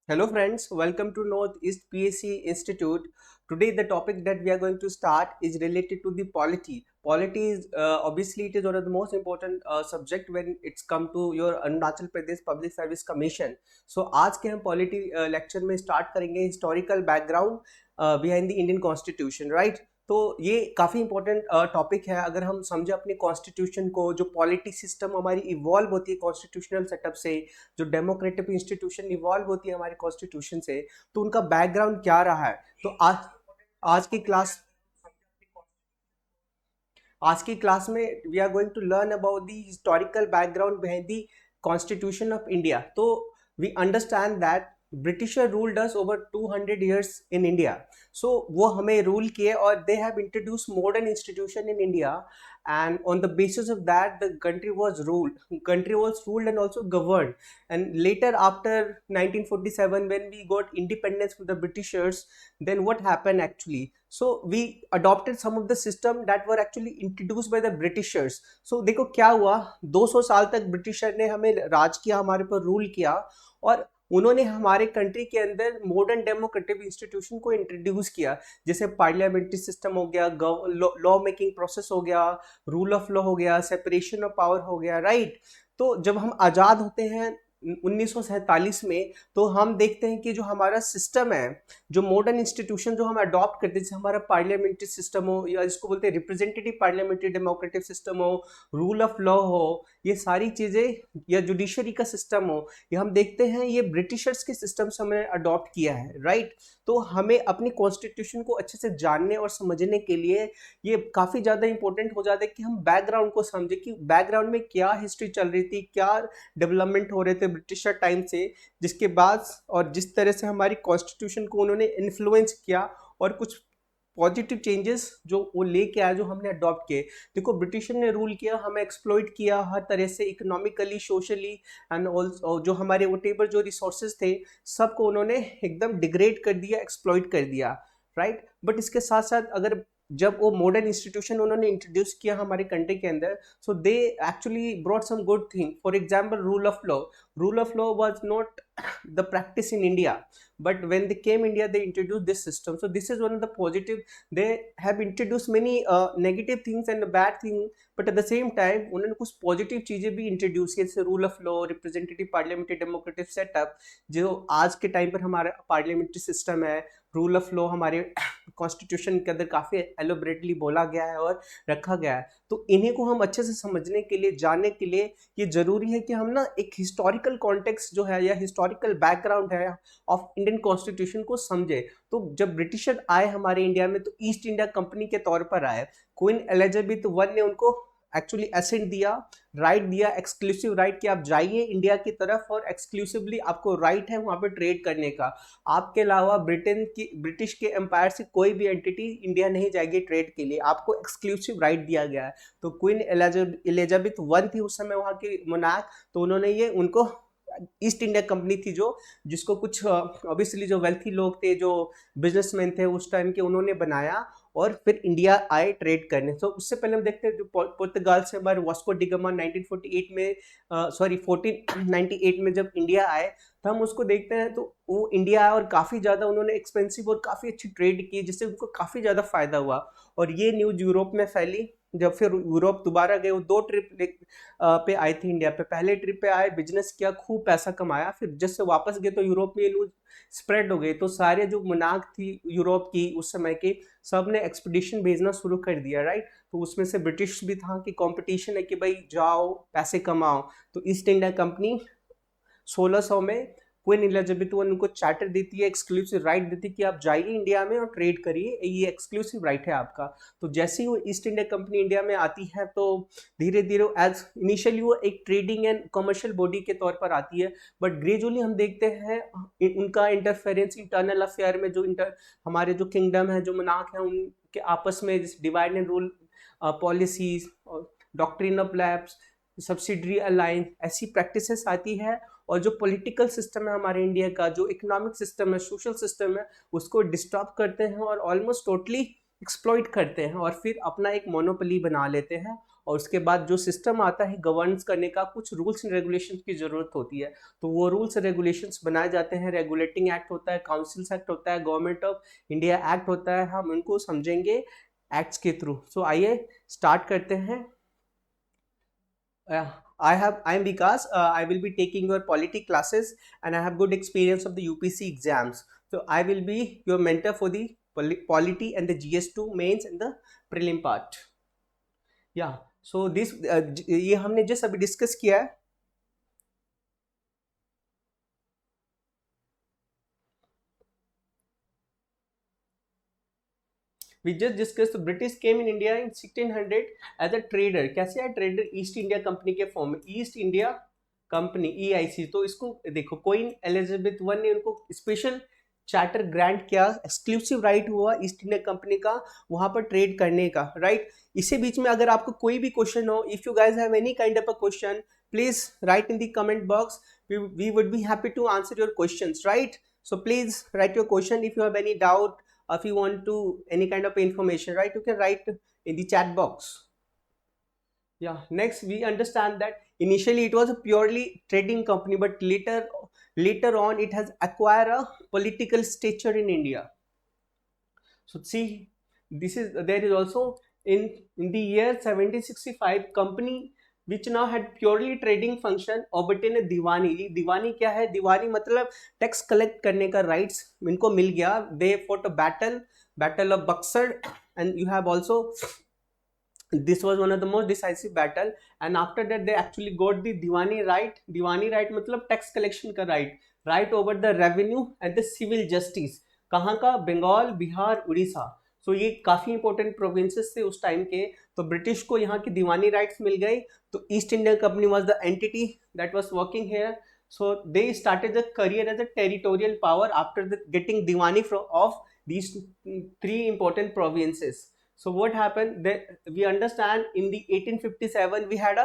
Hello friends, welcome to Northeast PSC Institute. Today the topic that we are going to start is related to the polity. Polity is obviously it is one of the most important subject when it's come to your Arunachal Pradesh Public Service Commission. So आज के हम polity lecture में start करेंगे historical background behind the Indian Constitution, right? तो ये काफ़ी important topic है। अगर हम समझे अपने कॉन्स्टिट्यूशन को, जो पॉलिटी सिस्टम हमारी इवॉल्व होती है कॉन्स्टिट्यूशनल सेटअप से, जो डेमोक्रेटिक इंस्टीट्यूशन इवॉल्व होती है हमारे कॉन्स्टिट्यूशन से, तो उनका बैकग्राउंड क्या रहा है। तो आज की क्लास आज की क्लास में we are going to learn about the historical background behind the constitution of India. तो we understand that Britisher ruled us over 200 years in India. So वो हमें रूल किए और they have introduce modern institution in India, and on the basis of that the country was ruled and also governed. And later, after 1947, when we got independence from the britishers, then what happened actually? So we adopted some of the system that were actually introduced by the britishers. So देखो क्या हुआ, 200 साल तक britisher ने हमें राज किया, हमारे पर रूल किया, और उन्होंने हमारे कंट्री के अंदर मॉडर्न डेमोक्रेटिक इंस्टीट्यूशन को इंट्रोड्यूस किया, जैसे पार्लियामेंट्री सिस्टम हो गया, लॉ मेकिंग प्रोसेस हो गया, रूल ऑफ लॉ हो गया, सेपरेशन ऑफ पावर हो गया, राइट। तो जब हम आज़ाद होते हैं 1947 में, तो हम देखते हैं कि जो हमारा सिस्टम है, जो मॉडर्न इंस्टीट्यूशन जो हम अडॉप्ट करते हैं, जैसे हमारा पार्लियामेंट्री सिस्टम हो, या जिसको बोलते हैं रिप्रेजेंटेटिव पार्लियामेंट्री डेमोक्रेटिक सिस्टम हो, रूल ऑफ लॉ हो, ये सारी चीज़ें, या जुडिशरी का सिस्टम हो, ये हम देखते हैं ये ब्रिटिशर्स के सिस्टम से हमने अडॉप्ट किया है, राइट। तो हमें अपनी कॉन्स्टिट्यूशन को अच्छे से जानने और समझने के लिए ये काफ़ी ज़्यादा इंपॉर्टेंट हो जाता है कि हम बैकग्राउंड को समझें कि बैकग्राउंड में क्या हिस्ट्री चल रही थी, क्या डेवलपमेंट हो रहे थे ब्रिटिशर टाइम से, जिसके बाद और जिस तरह से हमारी कॉन्स्टिट्यूशन को उन्होंने इन्फ्लुएंस किया, और कुछ पॉजिटिव चेंजेस जो वो लेके आया, जो हमने अडॉप्ट किए। देखो, ब्रिटिशर ने रूल किया, हमें एक्सप्लॉइट किया हर तरह से, इकोनॉमिकली, सोशली, एंड ऑल्सो जो हमारे वोटेबल जो रिसोर्सेज थे, सबको उन्होंने एकदम डिग्रेड कर दिया, एक्सप्लॉइट कर दिया, राइट। बट इसके साथ साथ अगर जब वो मॉडर्न इंस्टीट्यूशन उन्होंने इंट्रोड्यूस किया हमारे कंट्री के अंदर, so they actually brought some good thing. For example, rule of law was not the practice in India, but when they came India, they introduced this system. So this is one of the positive. They have introduced many negative things and bad things, but at the same time उन्होंने कुछ positive चीज़ें भी introduce की, जैसे rule of law, representative parliamentary democratic setup, जो आज के time पर हमारा पार्लियामेंट्री सिस्टम है। रूल ऑफ लॉ हमारे कॉन्स्टिट्यूशन के अंदर काफ़ी एलोबरेटली बोला गया है और रखा गया है। तो इन्हीं को हम अच्छे से समझने के लिए, जानने के लिए, ये ज़रूरी है कि हम ना एक हिस्टोरिकल कॉन्टेक्स्ट जो है, या हिस्टोरिकल बैकग्राउंड है ऑफ इंडियन कॉन्स्टिट्यूशन को समझे। तो जब ब्रिटिशर आए हमारे इंडिया में, तो ईस्ट इंडिया कंपनी के तौर पर आए। क्वीन एलिजाबेथ वन ने उनको एक्चुअली एसेंट दिया, राइट दिया, एक्सक्लूसिव राइट, कि आप जाइए इंडिया की तरफ और एक्सक्लूसिवली आपको राइट है वहाँ पे ट्रेड करने का। आपके अलावा ब्रिटिश के एम्पायर से कोई भी एंटिटी इंडिया नहीं जाएगी ट्रेड के लिए, आपको एक्सक्लूसिव राइट दिया गया है। तो क्वीन एलिजाबेथ वन थी उस समय वहाँ की मोनार्क, तो उन्होंने ये उनको ईस्ट इंडिया कंपनी थी, जो जिसको कुछ ऑब्वियसली जो वेल्थी लोग थे, जो बिजनेसमैन थे उस टाइम के, उन्होंने बनाया, और फिर इंडिया आए ट्रेड करने। तो उससे पहले हम देखते हैं, जो पुर्तगाल से हमारे वास्को डी गामा 1948 में, सॉरी 1498 में जब इंडिया आए, तो हम उसको देखते हैं, तो वो इंडिया आए और काफ़ी ज़्यादा उन्होंने एक्सपेंसिव और काफ़ी अच्छी ट्रेड की, जिससे उनको काफ़ी ज़्यादा फायदा हुआ। और ये न्यूज़ यूरोप में फैली। जब फिर यूरोप दोबारा गए, वो 2 ट्रिप पे आए थे इंडिया पे। पहले ट्रिप पे आए, बिजनेस किया, खूब पैसा कमाया, फिर जैसे वापस गए तो यूरोप में ये न्यूज स्प्रेड हो गई। तो सारे जो मोनार्क थी यूरोप की उस समय के, सब ने एक्सपीडिशन भेजना शुरू कर दिया, राइट। तो उसमें से ब्रिटिश भी था कि कंपटीशन है कि भाई जाओ पैसे कमाओ। तो ईस्ट इंडिया कंपनी 1600 में क्वीन एलिजाबेथ वन उनको चार्टर देती है, एक्सक्लूसिव राइट देती है कि आप जाइए इंडिया में और ट्रेड करिए, ये एक्सक्लूसिव राइट है आपका। तो जैसे ही वो ईस्ट इंडिया कंपनी इंडिया में आती है, तो धीरे धीरे एज इनिशियली वो एक ट्रेडिंग एंड कमर्शियल बॉडी के तौर पर आती है, बट ग्रेजुअली हम देखते हैं उनका इंटरफेरेंस इंटरनल अफेयर में, जो हमारे जो किंगडम है, जो मोनार्क है, उनके आपस में divide and rule policies, doctrine of labs, subsidiary align, ऐसी प्रैक्टिसेस आती है। और जो पॉलिटिकल सिस्टम है हमारे इंडिया का, जो इकोनॉमिक सिस्टम है, सोशल सिस्टम है, उसको डिस्टर्ब करते हैं और ऑलमोस्ट टोटली एक्सप्लॉइट करते हैं, और फिर अपना एक मोनोपोली बना लेते हैं, और उसके बाद जो सिस्टम आता है गवर्नेंस करने का, कुछ रूल्स एंड रेगुलेशन की जरूरत होती है, तो वो रूल्स एंड रेगुलेशंस बनाए जाते हैं। रेगुलेटिंग एक्ट होता है, काउंसिल्स एक्ट होता है, गवर्नमेंट ऑफ इंडिया एक्ट होता है, हम उनको समझेंगे एक्ट्स के थ्रू। सो आइए स्टार्ट करते हैं। I am Vikas. I will be taking your polity classes, and I have good experience of the UPC exams. So I will be your mentor for the polity and the GS2 mains and the prelim part. Yeah. So this ये हमने just अभी discuss किया है। We just discussed the British came in India in 1600 as a trader. कैसे आया trader? East India company के form में, east India company EIC। तो इसको देखो, क्वीन एलिजाबेथ वन ने उनको स्पेशल चार्टर ग्रांट किया, एक्सक्लूसिव राइट हुआ ईस्ट इंडिया कंपनी का वहां पर ट्रेड करने का, राइट। इसी बीच में अगर आपको कोई भी क्वेश्चन हो, if you guys have any kind of a question, please write in the comment box. we would be happy to answer your questions, right? So please write your question if you have any doubt, or if you want to any kind of information, right? You can write in the chat box. Yeah. Next, we understand that initially it was a purely trading company, but later on it has acquired a political stature in India. So see, this is there is also in the year 1765 company which now had purely trading function obtained a दीवानी। दीवानी क्या है? दीवानी मतलब tax collect करने का rights इनको मिल गया। They fought a battle of Buxar, and you have also this was one of the most decisive battle, and after that they actually got the diwani right। diwani right मतलब tax collection का right over the revenue and the civil justice। कहाँ का? बंगाल, बिहार, उड़ीसा। सो ये काफी important provinces थे उस time के। तो ब्रिटिश को यहाँ की दीवानी राइट्स मिल गई। तो East India Company was the entity that was working here. So they started the career as a territorial power after the getting diwani of these three important provinces। So what happened that we understand in the 1857 we had a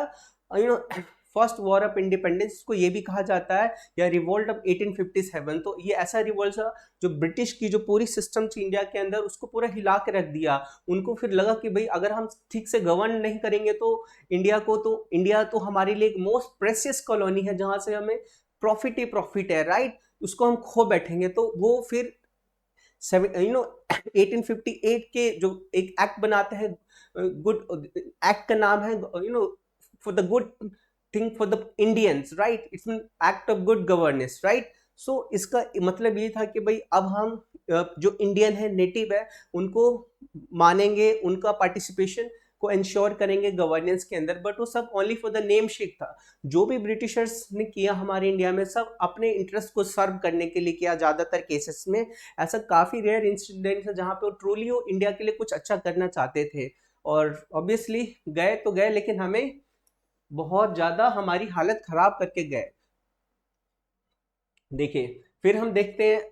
first war of independence, इसको ये भी कहा जाता है, या revolt of 1857। तो ये ऐसा रिवोल्ट था जो ब्रिटिश की जो पूरी सिस्टम थी इंडिया के अंदर उसको पूरा हिला के रख दिया। उनको फिर लगा कि भाई अगर हम ठीक से गवर्न नहीं करेंगे तो इंडिया तो हमारे लिए एक मोस्ट प्रेशियस कॉलोनी है जहां से हमें प्रॉफिट ही प्रॉफिट है, राइट। उसको हम खो बैठेंगे। तो वो फिर 1858 के जो एक एक्ट बनाते हैं, गुड एक्ट का नाम है for the good thing for the Indians, right. It's act of good governance, right. So इसका मतलब ये था कि भाई अब हम जो इंडियन है, नेटिव है, उनको मानेंगे, उनका पार्टिसिपेशन को इंश्योर करेंगे गवर्नेंस के अंदर। बट वो सब only for the name shake था। जो भी ब्रिटिशर्स ने किया हमारे इंडिया में, सब अपने इंटरेस्ट को सर्व करने के लिए किया ज्यादातर केसेस में। ऐसा काफी रेयर इंसिडेंट है जहां पे वो ट्रूली वो इंडिया के लिए कुछ अच्छा करना चाहते थे। और ऑब्वियसली गए तो गए, लेकिन हमें बहुत ज्यादा हमारी हालत खराब करके गए। देखिए फिर हम देखते हैं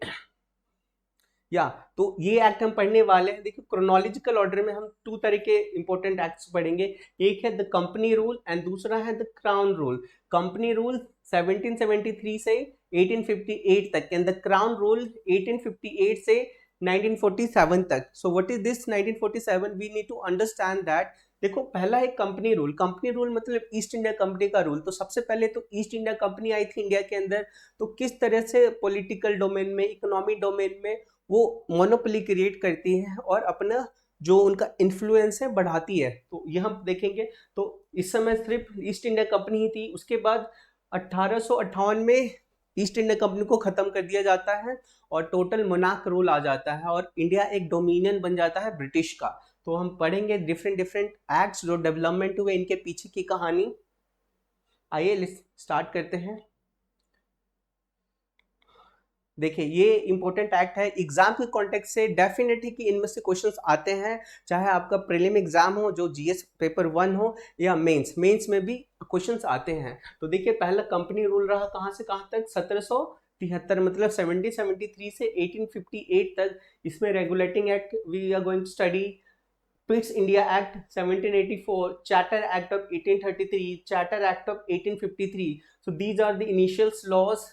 या तो ये एक्ट हम पढ़ने वाले हैं। देखिए क्रोनोलॉजिकल ऑर्डर में हम टू तरह के इंपॉर्टेंट एक्ट्स पढ़ेंगे। एक है द कंपनी रूल एंड दूसरा है the crown rule. Company rule 1773 से 1858 तक, एंड द क्राउन रूल 1858 से 1947 तक। So what is this 1947? We need to understand that. देखो पहला है कंपनी रूल। कंपनी रूल मतलब ईस्ट इंडिया कंपनी का रूल। तो सबसे पहले तो ईस्ट इंडिया कंपनी आई थी इंडिया के अंदर, तो किस तरह से पॉलिटिकल डोमेन में, इकोनॉमिक डोमेन में वो मोनोपोली क्रिएट करती है और अपना जो उनका इन्फ्लुएंस है बढ़ाती है। तो ये हम देखेंगे। तो इस समय सिर्फ ईस्ट इंडिया कंपनी ही थी। उसके बाद 1858 में ईस्ट इंडिया कंपनी को खत्म कर दिया जाता है और टोटल मोनार्क रूल आ जाता है और इंडिया एक डोमिनियन बन जाता है ब्रिटिश का। तो हम पढ़ेंगे डिफरेंट एक्ट्स जो डेवलपमेंट हुए, इनके पीछे की कहानी। आइए स्टार्ट करते हैं। देखिए ये इंपॉर्टेंट एक्ट है। एग्जाम के कॉन्टेक्स्ट से डेफिनेटली कि इनमें से क्वेश्चंस आते हैं, चाहे आपका प्रीलिम एग्जाम हो जो जीएस पेपर 1 हो या मेंस में भी क्वेश्चंस आते हैं। तो देखिए पहला कंपनी रूल रहा कहाँ से कहाँ तक? 1773 मतलब 1773 से 1858 तक। इसमें regulating act we are going to study. Pitt's India Act 1784, Charter Act of 1833, Charter Act of 1853. So these are the initial laws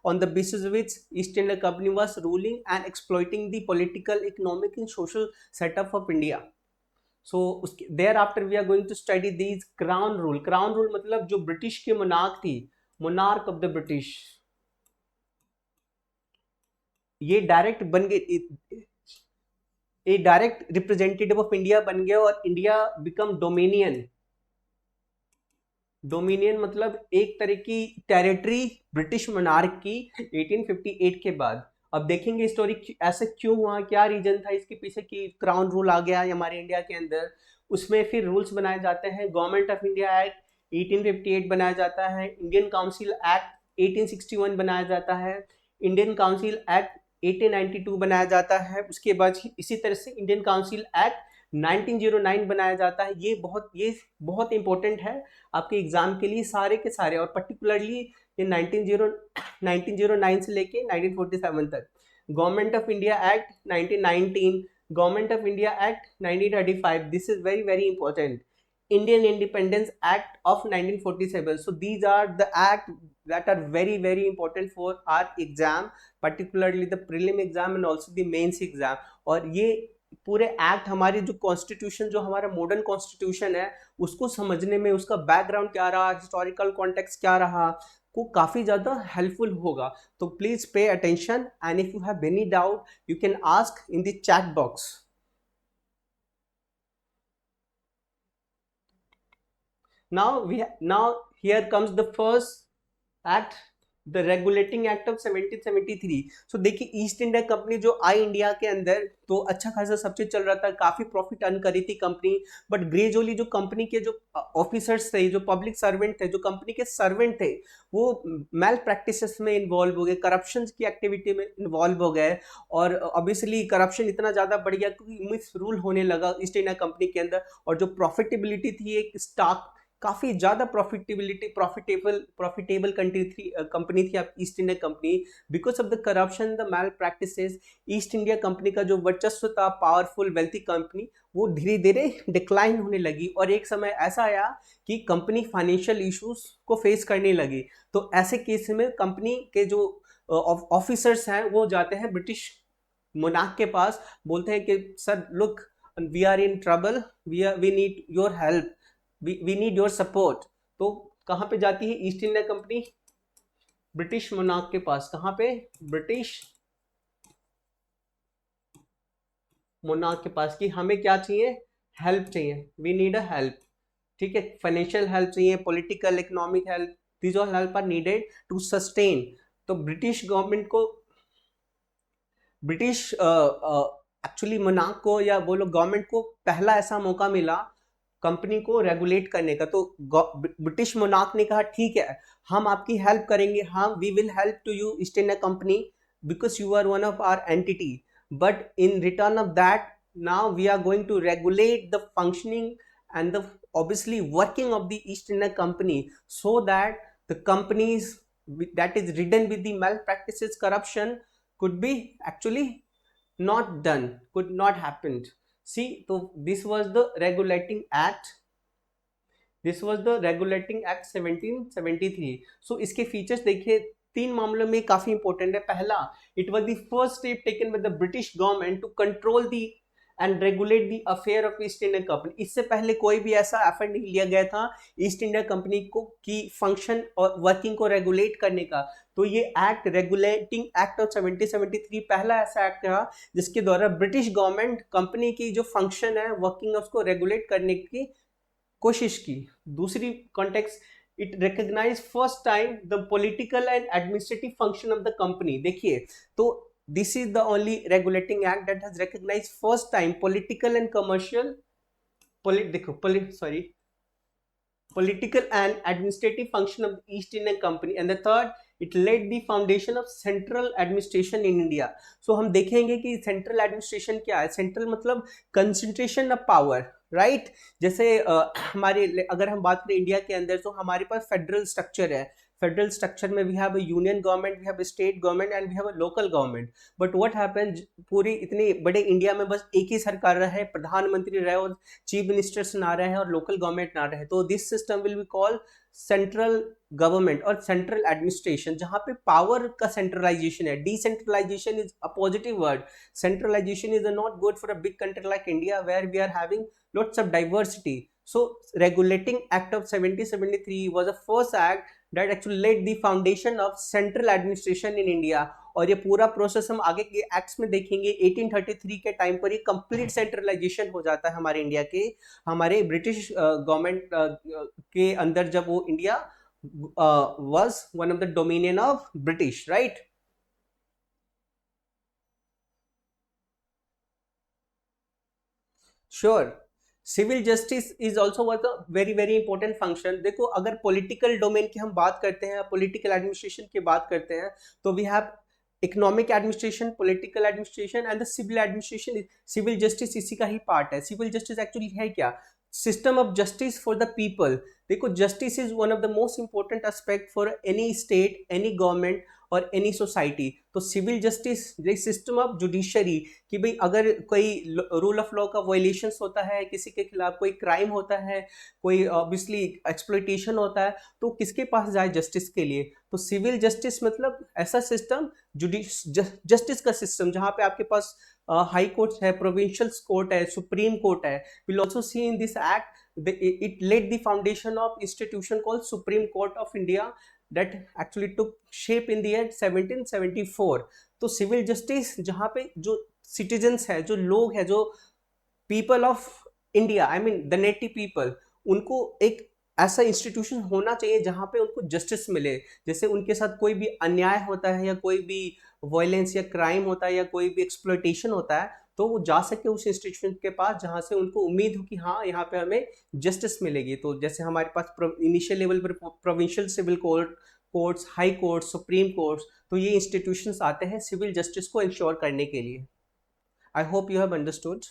on the basis of which East India Company was ruling and exploiting the political, economic and social setup of India. So उसके thereafter we are going to study these crown rule. Crown rule मतलब जो British के monarch थी, monarch of the British, ये direct बन गए, ये direct representative of India बन गया और इंडिया बिकम डोमिनियन। डोमिनियन मतलब एक तरह की टेरिटरी ब्रिटिश मोनार्क की 1858 के बाद। अब देखेंगे स्टोरी ऐसे क्यों हुआ, क्या रीजन था इसके पीछे कि क्राउन रूल आ गया हमारे इंडिया के अंदर। उसमें फिर रूल्स बनाए जाते हैं, गवर्नमेंट ऑफ इंडिया एक्ट 1858 बनाया जाता है, इंडियन काउंसिल एक्ट 1861 बनाया जाता है, इंडियन काउंसिल एक्ट 1892 बनाया जाता है, उसके बाद इसी तरह से इंडियन काउंसिल एक्ट 1909 बनाया जाता है। ये बहुत इंपॉर्टेंट है आपके एग्जाम के लिए सारे के सारे, और पर्टिकुलरली ये 1909 से लेके 1947 तक। Government of India act 1919, government of India act 1935, this is very very important. Indian Independence Act of 1947. So these are the act that are very very important for our exam, particularly the prelim exam and also the mains exam. और ये पूरे act हमारी जो constitution, जो हमारा modern constitution है, उसको समझने में उसका बैकग्राउंड क्या रहा, हिस्टोरिकल कॉन्टेक्स्ट क्या रहा, को काफी ज्यादा हेल्पफुल होगा। तो please pay attention and if you have any doubt you can ask in the chat box. Now here comes the first act, the regulating act of 1773। so देखिए ईस्ट इंडिया कंपनी जो आई India के अंदर, तो अच्छा खासा सब चीज चल रहा था, काफी प्रॉफिट अर्न करी थी कंपनी, बट ग्रेजुअली जो कंपनी के जो ऑफिसर्स थे, जो पब्लिक सर्वेंट थे, जो कंपनी के सर्वेंट थे, वो मैल प्रैक्टिसेस में इन्वॉल्व हो गए, करप्शन की एक्टिविटी में इन्वॉल्व हो गए, और ऑब्वियसली करप्शन इतना ज्यादा बढ़ गया क्योंकि मिस रूल होने लगा ईस्ट इंडिया कंपनी के अंदर, और जो प्रॉफिटेबिलिटी थी, एक स्टॉक काफी ज्यादा प्रॉफिटेबल कंपनी थी आप East India Company. Because of the corruption, the malpractices, East India Company का जो वर्चस्व था, पावरफुल वेल्थी कंपनी, वो धीरे धीरे डिक्लाइन होने लगी, और एक समय ऐसा आया कि कंपनी फाइनेंशियल इश्यूज को फेस करने लगी। तो ऐसे केस में कंपनी के जो ऑफिसर्स हैं वो जाते हैं ब्रिटिश मोनार्क के पास, बोलते हैं कि sir look, we are in trouble, we need your help, we need your support. तो कहां पे जाती है East India Company? British monarch के पास। कहां पे? ब्रिटिश मोनार्क के पास, कि हमें क्या चाहिए? हेल्प चाहिए, वी नीड अ हेल्प। ठीक है, फाइनेंशियल हेल्प चाहिए, political economic help, these all help are needed to sustain. तो ब्रिटिश गवर्नमेंट को, ब्रिटिश एक्चुअली मोनार्क को या बोलो गवर्नमेंट को पहला ऐसा मौका मिला कंपनी को रेगुलेट करने का। तो ब्रिटिश मोनार्क ने कहा ठीक है, हम आपकी हेल्प करेंगे, हम we will help to you East India Company because you are one of our entity, but in return of that now we are going to regulate the functioning and the obviously working of the East India Company so that the companies that is ridden with the malpractices, corruption could be actually not done, could not happen. See, so this was the regulating act, this was the regulating act 1773। so इसके features देखिए, तीन मामलों में काफी important है। पहला, it was the first step taken by the British government to control the and regulate the affair of east India company. इससे पहले कोई भी ऐसा एफर्ट नहीं लिया गया था ईस्ट इंडिया कंपनी को की फंक्शन और वर्किंग को रेगुलेट करने का। तो ये एक्ट, रेगुलेटिंग एक्ट ऑफ 1773, पहला ऐसा एक्ट था जिसके द्वारा ब्रिटिश गवर्नमेंट कंपनी की जो फंक्शन है, वर्किंग है, उसको रेगुलेट करने की कोशिश की। दूसरी context, it recognize first time the political and administrative function of the company. देखिए, तो this is the only regulating act that has recognized first time political and commercial political and administrative function of the East Indian Company, and the third, it laid the foundation of central administration in India। so हम देखेंगे कि central administration क्या है। central मतलब concentration of power, right. जैसे हमारे, अगर हम बात करें इंडिया के अंदर, तो हमारे पास फेडरल स्ट्रक्चर है। फेडरल स्ट्रक्चर में we have a union government, we have a state government and we have a local government. But what happen, पूरी इतने बड़े इंडिया में बस एक ही सरकार रहे, प्रधानमंत्री रहे और चीफ मिनिस्टर्स ना रहे और लोकल गवर्नमेंट ना रहे, तो this system will be called central government और सेंट्रल एडमिनिस्ट्रेशन, जहां पे पावर का सेंट्रलाइजेशन है। Decentralization is a positive word, centralization is not good for a big country like India where we are having lots of diversity. So regulating act of 1773 was the first act that actually laid the foundation of central administration in India। और ये पूरा process हम आगे के acts में देखेंगे। 1833 के time पर ये कंप्लीट सेंट्रलाइजेशन हो जाता है हमारे इंडिया के, हमारे ब्रिटिश गवर्नमेंट के अंदर, जब वो India was one of the dominion of British, right? Sure. Civil justice is also was a very very important function. देखो, अगर पॉलिटिकल डोमेन की हम बात करते हैं, पॉलिटिकल एडमिनिस्ट्रेशन की बात करते हैं, तो we have economic administration, political administration and the civil administration. Civil justice इसी का ही पार्ट है। सिविल जस्टिस एक्चुअली है क्या? System of justice for the people. देखो, justice is one of the most important aspect for any state, any government और any society. तो civil justice system of judiciary, कि भाई अगर कोई रूल ऑफ लॉ का वायलेशन होता है, किसी के खिलाफ कोई क्राइम होता है, कोई ऑब्वियसली एक्सप्लॉइटेशन होता है, तो किसके पास जाए जस्टिस के लिए? तो सिविल जस्टिस मतलब ऐसा सिस्टम, जस्टिस का सिस्टम, जहाँ पे आपके पास हाई कोर्ट है, प्रोविंशियल कोर्ट है, सुप्रीम कोर्ट है। Will also see in this act it laid the foundation of institution called Supreme Court of India that actually took shape in the year 1774। तो civil justice जहाँ पे जो citizens है, जो लोग है, जो people of India, I mean the native people, उनको एक ऐसा इंस्टीट्यूशन होना चाहिए जहाँ पे उनको जस्टिस मिले। जैसे उनके साथ कोई भी अन्याय होता है या कोई भी वायलेंस या क्राइम होता है या कोई भी एक्सप्लॉइटेशन होता है, तो वो जा सके उस इंस्टीट्यूशन के पास जहाँ से उनको उम्मीद हो कि हाँ, यहाँ पे हमें जस्टिस मिलेगी। तो जैसे हमारे पास इनिशियल लेवल पर provincial civil courts, high court, supreme courts, तो ये इंस्टीट्यूशंस आते हैं सिविल जस्टिस को इंश्योर करने के लिए। I hope you have understood.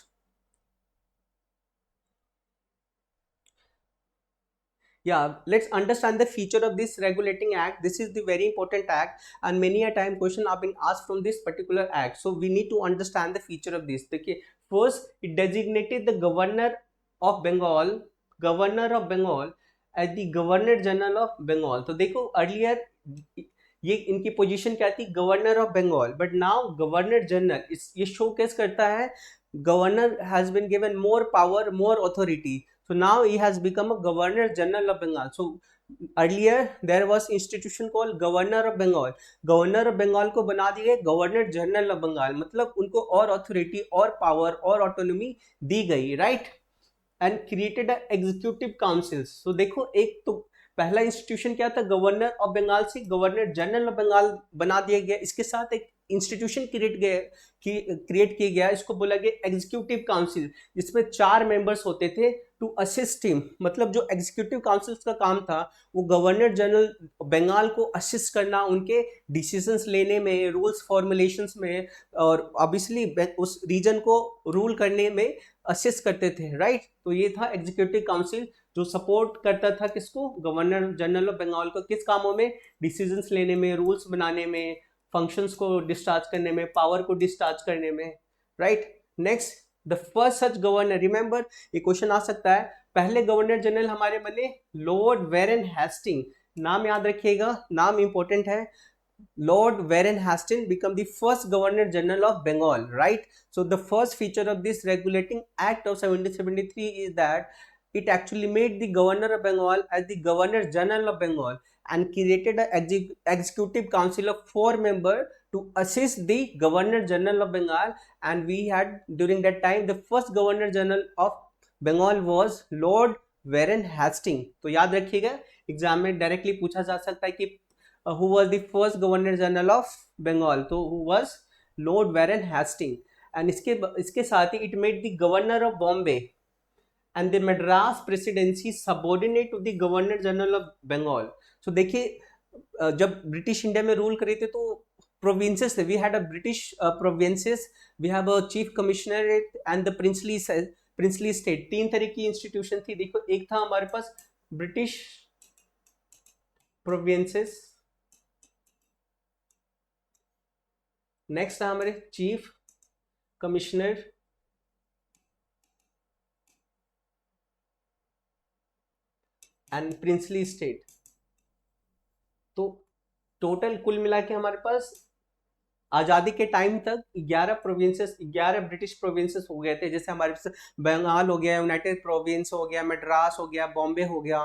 Yeah, let's understand the feature of this regulating act. This is the very important act, and many a time question are being asked from this particular act. So we need to understand the feature of this. Okay, first it designated the governor of Bengal as the Governor General of Bengal. तो देखो earlier ये इनकी position क्या थी? Governor of Bengal, but now governor general. ये showcase करता है governor has been given more power, more authority. So now he has become a Governor General of Bengal. So earlier there was institution called Governor of Bengal. Governor of Bengal को बना दिए Governor General of Bengal, मतलब उनको और authority और power और autonomy दी गई, right? And created executive councils. तो देखो, एक तो पहला इंस्टीट्यूशन क्या था? गवर्नर ऑफ बंगाल से गवर्नर जनरल ऑफ बंगाल बना दिया गया। इसके साथ एक इंस्टीट्यूशन क्रिएट किया गया, इसको बोला गया एग्जीक्यूटिव काउंसिल, जिसमें 4 मेंबर्स होते थे टू असिस्ट हिम। मतलब जो एग्जीक्यूटिव काउंसिल का काम था, वो गवर्नर जनरल बंगाल को असिस्ट करना, उनके डिसीजंस लेने में, रूल्स फॉर्मुलेशंस में, और ऑब्वियसली उस रीजन को रूल करने में असिस्ट करते थे, राइट? तो ये था एग्जीक्यूटिव काउंसिल, जो सपोर्ट करता था किसको? गवर्नर जनरल ऑफ बंगाल को। किस कामों में? डिसीजंस लेने में, रूल्स बनाने में, फंक्शंस को डिस्चार्ज करने में, पावर को डिस्चार्ज करने में, right? Next, the first such governor, remember ये क्वेश्चन आ सकता है, पहले गवर्नर जनरल हमारे बने लॉर्ड वेरन हेस्टिंग। नाम याद रखिएगा, नाम इंपॉर्टेंट है। Lord Warren Hastings become the first Governor General of Bengal, right? So the first feature of this regulating act of 1773 is that it actually made the Governor of Bengal as the Governor General of Bengal and created an executive council of 4 members to assist the Governor General of Bengal. And we had during that time the first Governor General of Bengal was Lord Warren Hastings। तो याद रखिएगा, exam में directly पूछा जा सकता है कि who was the first Governor General of Bengal? तो who was Lord Warren Hastings। and इसके साथ ही it made the Governor of Bombay and the Madras Presidency subordinate to the Governor General of Bengal। so देखिए, जब British India में rule करे थे तो provinces थे। We had a British provinces, we have a chief commissionerate and the princely state. 3 तरह की institution थी। देखो, एक था हमारे पास ब्रिटिश प्रोविंसेस। नेक्स्ट है हमारे chief commissioner and princely state. तो टोटल कुल मिला के हमारे पास आजादी के टाइम तक 11 प्रोविंसेस, 11 ब्रिटिश प्रोविंसेस हो गए थे। जैसे हमारे पास बंगाल हो गया, यूनाइटेड प्रोविंस हो गया, मद्रास हो गया, बॉम्बे हो गया,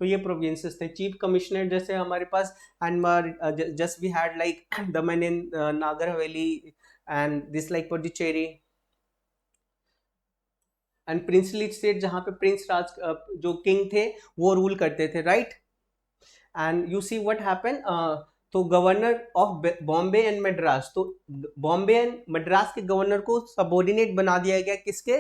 तो ये प्रोविंसेस थे। चीफ कमिश्नर जैसे हमारे पास and just we had like Daman and Nagar Haveli and this like Puducherry and princely state जहाँ पे प्रिंस राज जो किंग थे वो रूल करते थे, right. And you see what happen, तो governor of Bombay and Madras, तो बॉम्बे एंड मद्रास के गवर्नर को सबऑर्डिनेट बना दिया गया किसके,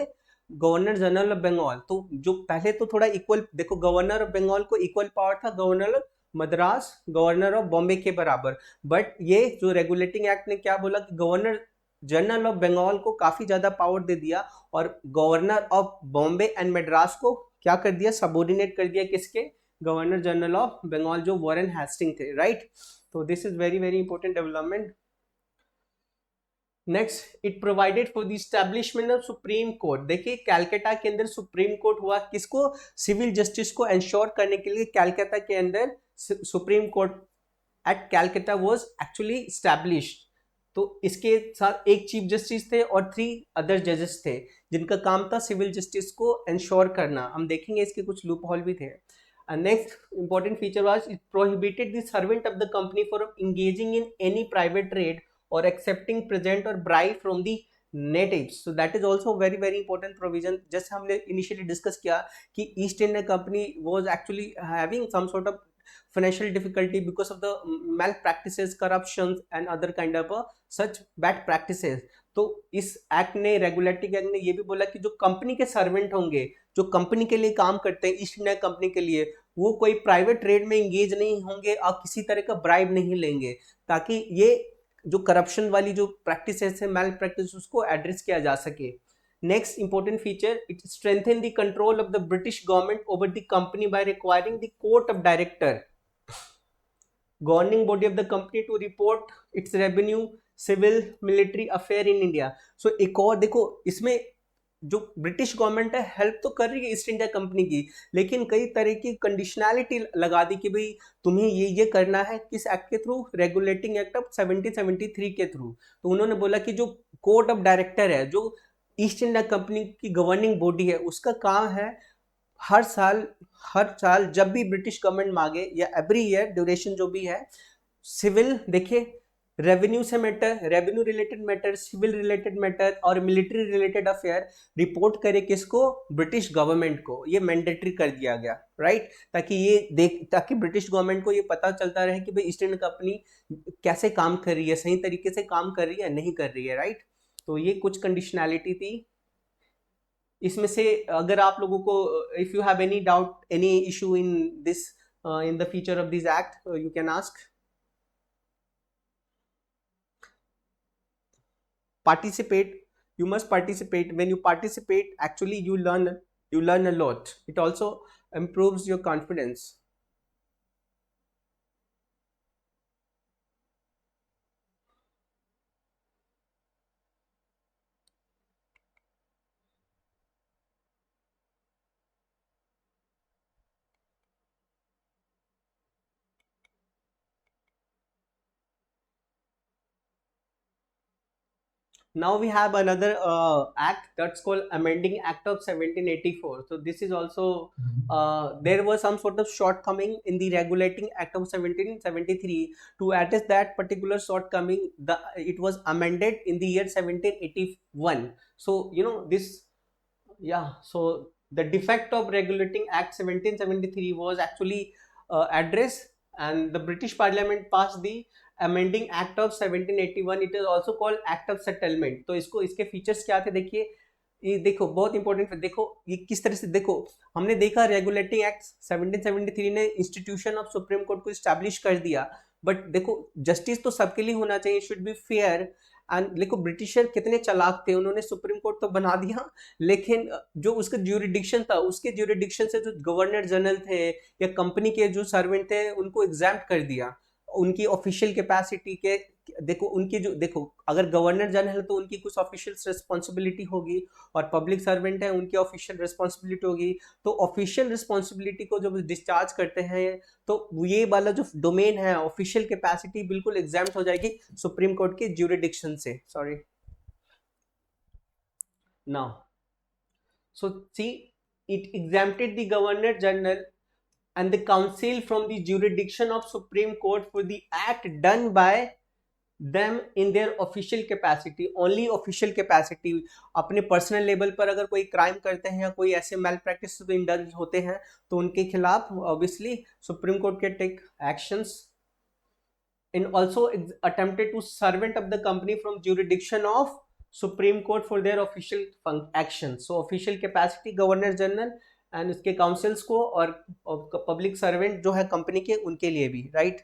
गवर्नर जनरल ऑफ बंगाल। तो जो पहले तो थोड़ा इक्वल, देखो गवर्नर ऑफ बंगाल को इक्वल पावर था governor of Madras, governor of Bombay के बराबर। बट ये जो रेगुलेटिंग एक्ट ने क्या बोला कि गवर्नर जनरल ऑफ बंगाल को काफी ज्यादा पावर दे दिया और governor of Bombay and Madras को क्या कर दिया, सबऑर्डिनेट कर दिया किसके, गवर्नर जनरल ऑफ बंगाल जो वॉरेन हेस्टिंग थे, राइट। तो this is very very important development. Next, it provided for the establishment of supreme court. देखिए कैलकाटा के अंदर सुप्रीम कोर्ट हुआ किसको, सिविल जस्टिस को एंश्योर करने के लिए कैलकाटा के अंदर supreme court at Calcutta was actually established. तो इसके साथ एक चीफ जस्टिस थे और 3 अदर जजेस थे जिनका काम था सिविल जस्टिस को एंश्योर करना। हम देखेंगे इसके कुछ लूप होल भी थे। Next important feature was it prohibited the servant of the company from engaging in any private trade or accepting present or bribe from the natives. So that is also very very important provision. जैसे हमने initially discuss किया कि East India Company was actually having some sort of financial difficulty because of the malpractices, corruptions and other kind of such bad practices. तो इस act ने, regulating act ने ये भी बोला कि जो कंपनी के सर्वेंट होंगे, जो कंपनी के लिए काम करते हैं ईस्ट इंडिया कंपनी के लिए, वो कोई प्राइवेट ट्रेड में इंगेज नहीं होंगे और किसी तरह का ब्राइब नहीं लेंगे, ताकि ये जो करप्शन वाली जो प्रैक्टिसेस है, मैल प्रैक्टिस, उसको एड्रेस किया जा सके। Next important feature, it strengthen the control of the British government over the company by requiring the court of director governing body of the company to report its revenue, civil, military affair in India. So एक और देखो, इसमें जो British government है help तो कर रही है ईस्ट इंडिया कंपनी की, लेकिन कई तरह की कंडीशनैलिटी लगा दी कि भाई तुम्हें ये करना है, किस एक्ट के थ्रू, रेगुलेटिंग एक्ट ऑफ 1773 के थ्रू। तो उन्होंने बोला कि जो कोर्ट ऑफ डायरेक्टर है, जो ईस्ट इंडिया कंपनी की गवर्निंग बॉडी है, उसका काम है हर साल जब भी ब्रिटिश गवर्नमेंट मांगे या एवरी ईयर ड्यूरेशन जो भी है, सिविल, देखिए रेवेन्यू से matter, revenue related matter, civil related matter और मिलिट्री रिलेटेड अफेयर रिपोर्ट करे किसको, ब्रिटिश गवर्नमेंट को। ये मैंडेटरी कर दिया गया, राइट, ताकि ब्रिटिश गवर्नमेंट को ये पता चलता रहे कि भाई ईस्ट इंडिया कंपनी कैसे काम कर रही है, सही तरीके से काम कर रही है, नहीं कर रही है, राइट। तो ये कुछ कंडीशनैलिटी थी। इसमें से अगर आप लोगों को, if you have any doubt, any issue in this, in the feature of this act, you can ask. Participate, you must participate. When you participate, actually you learn a lot. It also improves your confidence. Now we have another act that's called Amending Act of 1784. So this is also, there was some sort of shortcoming in the Regulating Act of 1773. To address that particular shortcoming, it was amended in the year 1781. So you know this, yeah. So the defect of Regulating Act 1773 was actually addressed, and the British Parliament passed the amending act of 1781. It is also called act of settlement. तो इसको, इसके features क्या थे देखिए, ये देखो बहुत important, देखो ये किस तरह से, देखो हमने देखा रेगुलेटिंग एक्ट 1773 ने इंस्टीट्यूशन ऑफ सुप्रीम कोर्ट को इस्टेब्लिश कर दिया, बट देखो जस्टिस तो सबके लिए होना चाहिए, शुड बी फेयर एंड देखो ब्रिटिशर कितने चालाक थे, उन्होंने सुप्रीम कोर्ट तो बना दिया, लेकिन जो उसका ज्यूरिडिक्शन था, उसके ज्यूरिडिक्शन से जो गवर्नर जनरल थे या कंपनी के जो सर्वेंट थे उनको एग्जाम्प्ट कर दिया उनकी ऑफिशियल कैपेसिटी के। देखो उनकी जो, देखो अगर गवर्नर जनरल है तो उनकी कुछ ऑफिशियल रिस्पॉन्सिबिलिटी होगी, और पब्लिक सर्वेंट है उनकी ऑफिशियल रिस्पॉन्सिबिलिटी होगी। तो ऑफिशियल रिस्पॉन्सिबिलिटी को जब डिस्चार्ज करते हैं तो ये वाला जो डोमेन है ऑफिशियल कैपेसिटी बिल्कुल एग्जाम्प्ट हो जाएगी सुप्रीम कोर्ट के ज्यूरिडिक्शन से। Sorry, now so see, it exempted the governor general and the council from the jurisdiction of Supreme Court for the act done by them in their official capacity, only official capacity। अपने personal level पर अगर कोई crime करते हैं या कोई ऐसे मैल practice indulge होते हैं तो उनके खिलाफ ऑब्वियसली सुप्रीम कोर्ट के take actions. and also attempted to servant of the company from jurisdiction of Supreme Court for their official actions। so official capacity governor general and उसके काउंसिल्स को, और public servant जो है company के उनके लिए भी, right.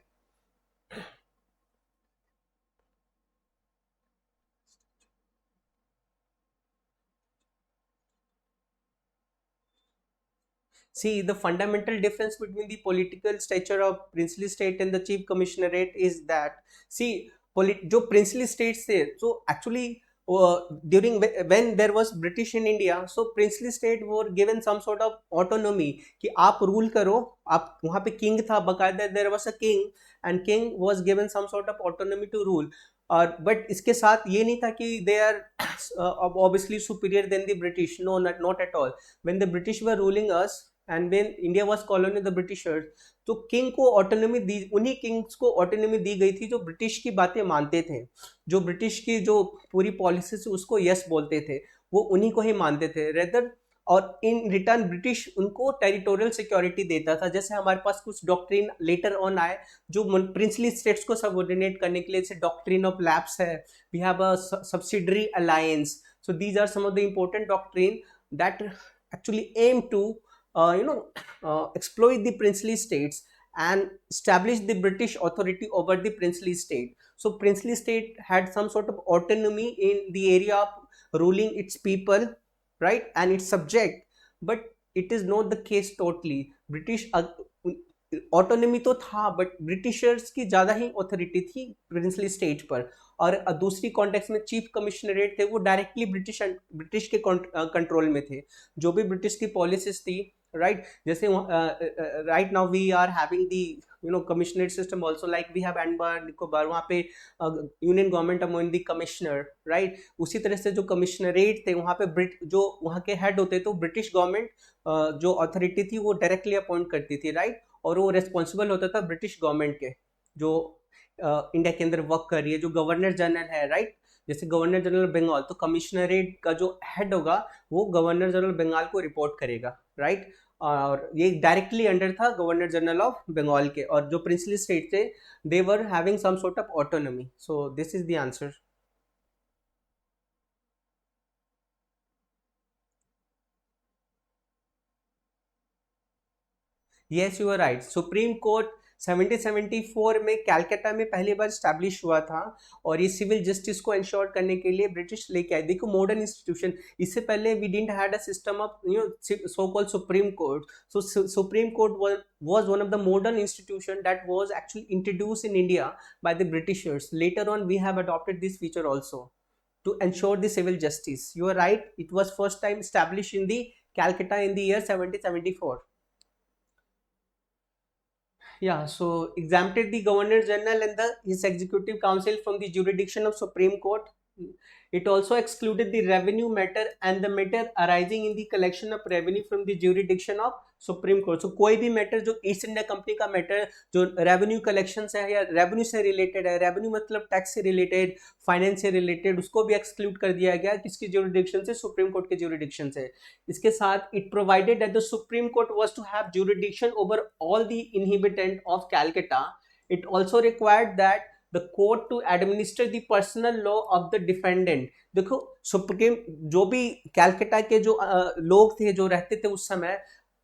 See, the fundamental difference between the political stature of princely state and the chief commissionerate is that, see, जो princely states थे, so actually during when there was British in India, so princely state were given some sort of autonomy कि आप rule करो, आप वहाँ पे king था बकायदा, there was a king and king was given some sort of autonomy to rule। और but इसके साथ ये नहीं था कि they are obviously superior than the British, no, not at all। when the British were ruling us and when India was colony of the Britishers, तो king को autonomy दी, उन्हीं किंग्स को ऑटोनॉमी दी गई थी जो ब्रिटिश की बातें मानते थे, जो ब्रिटिश की जो पूरी पॉलिसी से उसको यस बोलते थे, वो उन्हीं को ही मानते थे रेदर। और इन रिटर्न ब्रिटिश उनको टेरिटोरियल सिक्योरिटी देता था। जैसे हमारे पास कुछ डॉक्ट्रिन लेटर ऑन आए जो प्रिंसली स्टेट्स को सबऑर्डिनेट करने के लिए, जैसे डॉक्ट्रिन ऑफ लैप्स है, we have a subsidiary alliance. So these are some of the important doctrine that actually aim to exploit the princely states and establish the British authority over the princely state। so princely state had some sort of autonomy in the area of ruling its people, right, and its subject, but it is not the case totally। British autonomy तो था but Britishers की ज्यादा ही authority थी princely state पर। और दूसरी context में chief commissionerate थे, वो डायरेक्टली ब्रिटिश के कंट्रोल में थे। जो भी ब्रिटिश की पॉलिसीज थी, राइट, जैसे right now we are having the commissionerate system also, like we have Andaman Nicobar, वहाँ पे union government among the commissioner, right. उसी तरह से जो कमिश्नरेट थे वहाँ पे जो वहाँ के हेड होते तो ब्रिटिश गवर्नमेंट जो अथॉरिटी थी वो डायरेक्टली अपॉइंट करती थी, राइट। और वो रेस्पॉन्सिबल होता था ब्रिटिश गवर्नमेंट के जो इंडिया के अंदर वर्क कर रही है, जो गवर्नर जनरल है, राइट। जैसे गवर्नर जनरल बंगाल, तो कमिश्नरेट का जो हेड होगा वो गवर्नर जनरल बंगाल को रिपोर्ट करेगा, राइट। और ये डायरेक्टली अंडर था गवर्नर जनरल ऑफ बंगाल के। और जो प्रिंसली स्टेट थे they were having some sort of autonomy. So this is the answer. Yes you are right. Supreme court 1774 में कैलकाटा में पहली बार स्टैब्लिश हुआ था, और ये सिविल जस्टिस को इंश्योर करने के लिए ब्रिटिश लेके आए। देखो मॉडर्न इंस्टीट्यूशन, इससे पहले we didn't had a system of so called supreme court. So supreme court was one of the modern institution that was actually introduced in India by the Britishers। Later on we have adopted this feature also to ensure the civil justice। You are right, it was first time established in the Calcutta in the year 1774। Yeah, so exempted the Governor General and his Executive Council from the jurisdiction of Supreme Court। It also excluded the revenue matter and the matter arising in the collection of revenue from the jurisdiction of supreme court. So कोई भी matter जो East India Company का matter जो revenue collection से है या revenue से related है, रेवेन्यू मतलब टैक्स से रिलेटेड, फाइनेंस से रिलेटेड, उसको भी एक्सक्लूड कर दिया गया किसकी ज्यूरिडिक्शन से, सुप्रीम कोर्ट के ज्यूरिडिक्शन से। इसके साथ it provided that the supreme court was to have jurisdiction over all the inhabitant of Calcutta. It also required that the court to administer the personal law of the defendant। देखो supreme जो भी कैलकाटा के जो लोग थे जो रहते थे उस समय,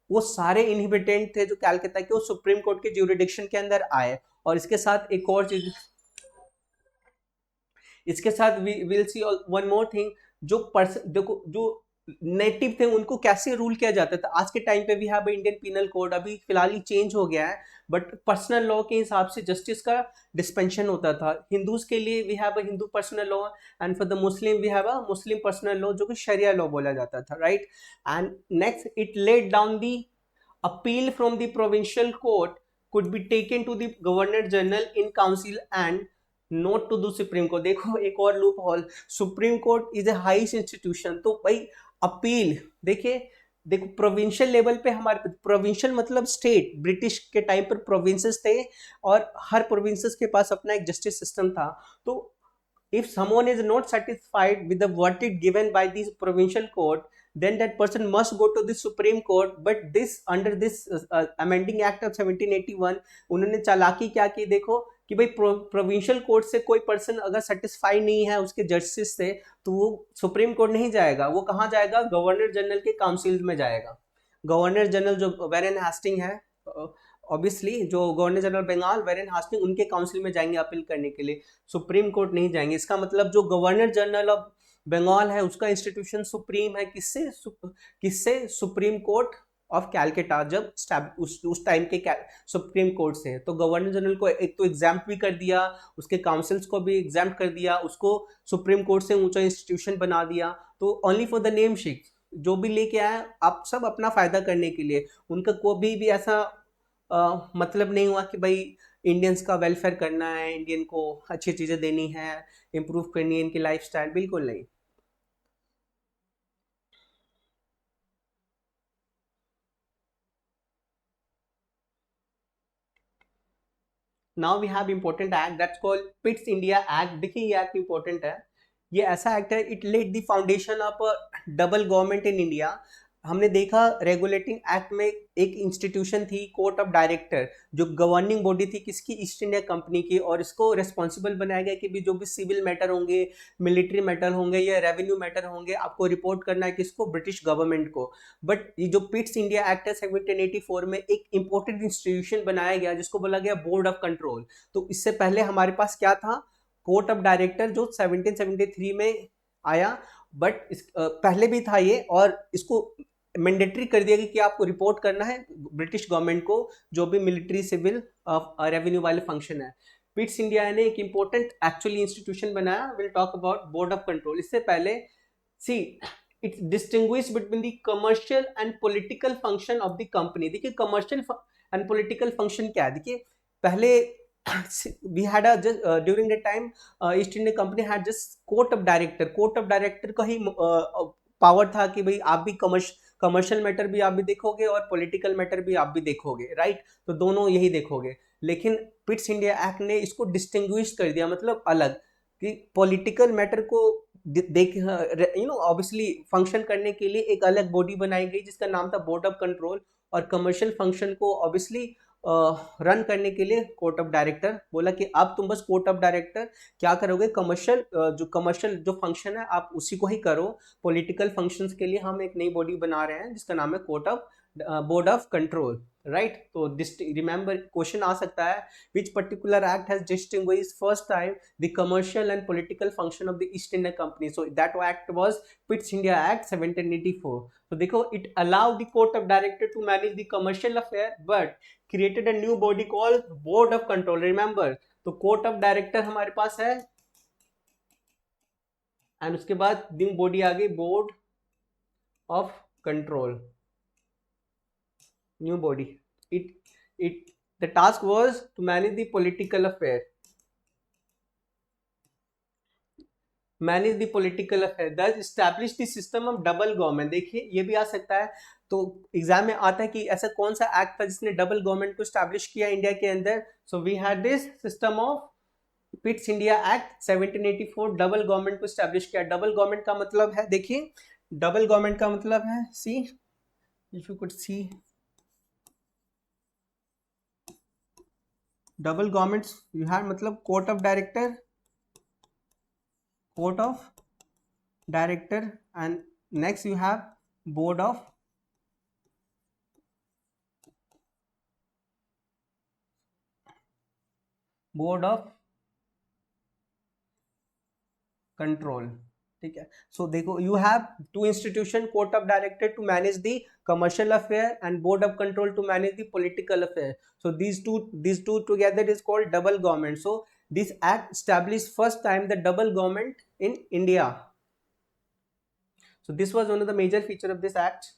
वो सारे इनहिबिटेंट थे जो कैलकाटा के, वो सुप्रीम कोर्ट के ज्यूरिडिक्शन के अंदर आए। और इसके साथ एक और चीज, इसके साथ we will see one more thing, जो पर्सन देखो जो नेटिव थे उनको कैसे रूल किया जाता था। आज के टाइम पे भी हैव इंडियन पिनल कोड, अभी फिलहाल ही चेंज हो गया है, बट पर्सनल लॉ के हिसाब से जस्टिस का डिस्पेंशन होता था। हिंदूज के लिए we have a Hindu personal law, and for the Muslim we have a Muslim personal law, जो कि शरिया लॉ बोला जाता था, right. And next it laid down the appeal from the provincial court could be taken to the governor general in council and not to the supreme court। देखो एक और loop hall, supreme court is a highest institution, तो भाई appeal, देखिए देखो provincial level पे हमारे, provincial मतलब स्टेट, ब्रिटिश के टाइम पर प्रोविंसेस थे और हर प्रोविंसेस के पास अपना एक जस्टिस सिस्टम था। तो if someone is not satisfied with the verdict given by the provincial court, then that person must go to the supreme court। but this under this amending act of 1781 उन्होंने चालाकी क्या की, देखो कि भाई provincial court से कोई person अगर सेटिस्फाई नहीं है उसके जस्टिस से, तो वो सुप्रीम कोर्ट नहीं जाएगा, वो कहाँ जाएगा, गवर्नर जनरल के काउंसिल में जाएगा। गवर्नर जनरल जो वेरेन हास्टिंग है, ऑब्वियसली जो गवर्नर जनरल बंगाल वेरेन हास्टिंग, उनके काउंसिल में जाएंगे अपील करने के लिए, सुप्रीम कोर्ट नहीं जाएंगे। इसका मतलब जो गवर्नर जनरल ऑफ बंगाल है उसका इंस्टीट्यूशन सुप्रीम है, किससे सुप्रीम कोर्ट ऑफ कैलकाटा, जब उस टाइम के सुप्रीम कोर्ट से। तो गवर्नर जनरल को एक तो एग्जाम्प्ट भी कर दिया, उसके काउंसिल्स को भी एग्जाम्प्ट कर दिया, उसको सुप्रीम कोर्ट से ऊंचा इंस्टीट्यूशन बना दिया। तो only for the name shake, जो भी लेके आए आप सब अपना फायदा करने के लिए, उनका कोई भी ऐसा मतलब नहीं हुआ कि भाई इंडियंस का वेलफेयर करना है, इंडियन को अच्छी चीजें देनी है, इम्प्रूव करनी है इनकी लाइफस्टाइल, बिल्कुल नहीं। Now we have important act that's called Pitt's India Act. देखिए ये एक्ट इंपॉर्टेंट है, ये ऐसा एक्ट है, it laid the foundation of a double government in India. हमने देखा रेगुलेटिंग एक्ट में एक इंस्टीट्यूशन थी कोर्ट ऑफ डायरेक्टर, जो गवर्निंग बॉडी थी किसकी, ईस्ट इंडिया कंपनी की, और इसको रेस्पॉन्सिबल बनाया गया कि भी जो भी सिविल मैटर होंगे, मिलिट्री मैटर होंगे या रेवेन्यू मैटर होंगे, आपको रिपोर्ट करना है किसको, ब्रिटिश गवर्नमेंट को। बट ये जो पिट्स इंडिया एक्ट है 1784 में एक इंपॉर्टेंट इंस्टीट्यूशन बनाया गया जिसको बोला गया बोर्ड ऑफ कंट्रोल। तो इससे पहले हमारे पास क्या था, कोर्ट ऑफ डायरेक्टर जो 1773 में आया, बट पहले भी था ये, और इसको मैंडेटरी कर दिया गया कि आपको रिपोर्ट करना है ब्रिटिश गवर्नमेंट को जो भी मिलिट्री सिविल रेवेन्यू वाले फंक्शन है। पिट्स इंडिया ने एक इंपॉर्टेंट एक्चुअली इंस्टीट्यूशन बनाया, will talk about board of control. इससे पहले see it's distinguish between the commercial and political function of the company. देखिए कमर्शियल एंड पॉलिटिकल फंक्शन क्या है, देखिए पहले we had a just during the time east India company had just court of director, court of director का ही power था कि भाई आप भी कमर्शियल मैटर भी आप भी देखोगे और पॉलिटिकल मैटर भी आप भी देखोगे, राइट। तो दोनों यही देखोगे। लेकिन पिट्स इंडिया एक्ट ने इसको डिस्टिंग्विश कर दिया, मतलब अलग, कि पॉलिटिकल मैटर को देख ऑब्वियसली फंक्शन करने के लिए एक अलग बॉडी बनाई गई जिसका नाम था बोर्ड ऑफ कंट्रोल, और कमर्शियल फंक्शन को ऑब्वियसली रन करने के लिए कोर्ट ऑफ डायरेक्टर बोला कि अब तुम बस कोर्ट ऑफ डायरेक्टर क्या करोगे, कमर्शियल जो फंक्शन है आप उसी को ही करो, पॉलिटिकल फंक्शंस के लिए हम एक नई बॉडी बना रहे हैं जिसका नाम है court of board of control, right. तो रिमेंबर क्वेश्चन आ सकता है, which particular act has distinguished first time the commercial and political function of the East India Company. So that act was Pitt's India Act 1784। तो देखो it allowed the court of director to manage the commercial affair but created a new body called board of control। remember, तो court of director हमारे पास है, and उसके बाद new body आ गई board of control, new body. It the task was to manage the political affair, manage the political affair, thus establish the system of double government. देखिए ये भी आ सकता है, तो एग्जाम में आता है कि ऐसा कौन सा एक्ट था जिसने डबल गवर्नमेंट को स्टैब्लिश किया इंडिया के अंदर। So we had this system of Pitt's India Act 1784, double government को स्टैब्लिश किया। डबल गवर्नमेंट का मतलब है, देखिए डबल गवर्नमेंट का मतलब है, see if you could see double government you had, मतलब court of director, court of director, and next you have board of control. ठीक है, सो देखो you have two institution, court of director to manage the commercial affair and board of control to manage the political affair. So these two together is called double government. So this act established first time the double government in India. So this was one of the major feature of this act.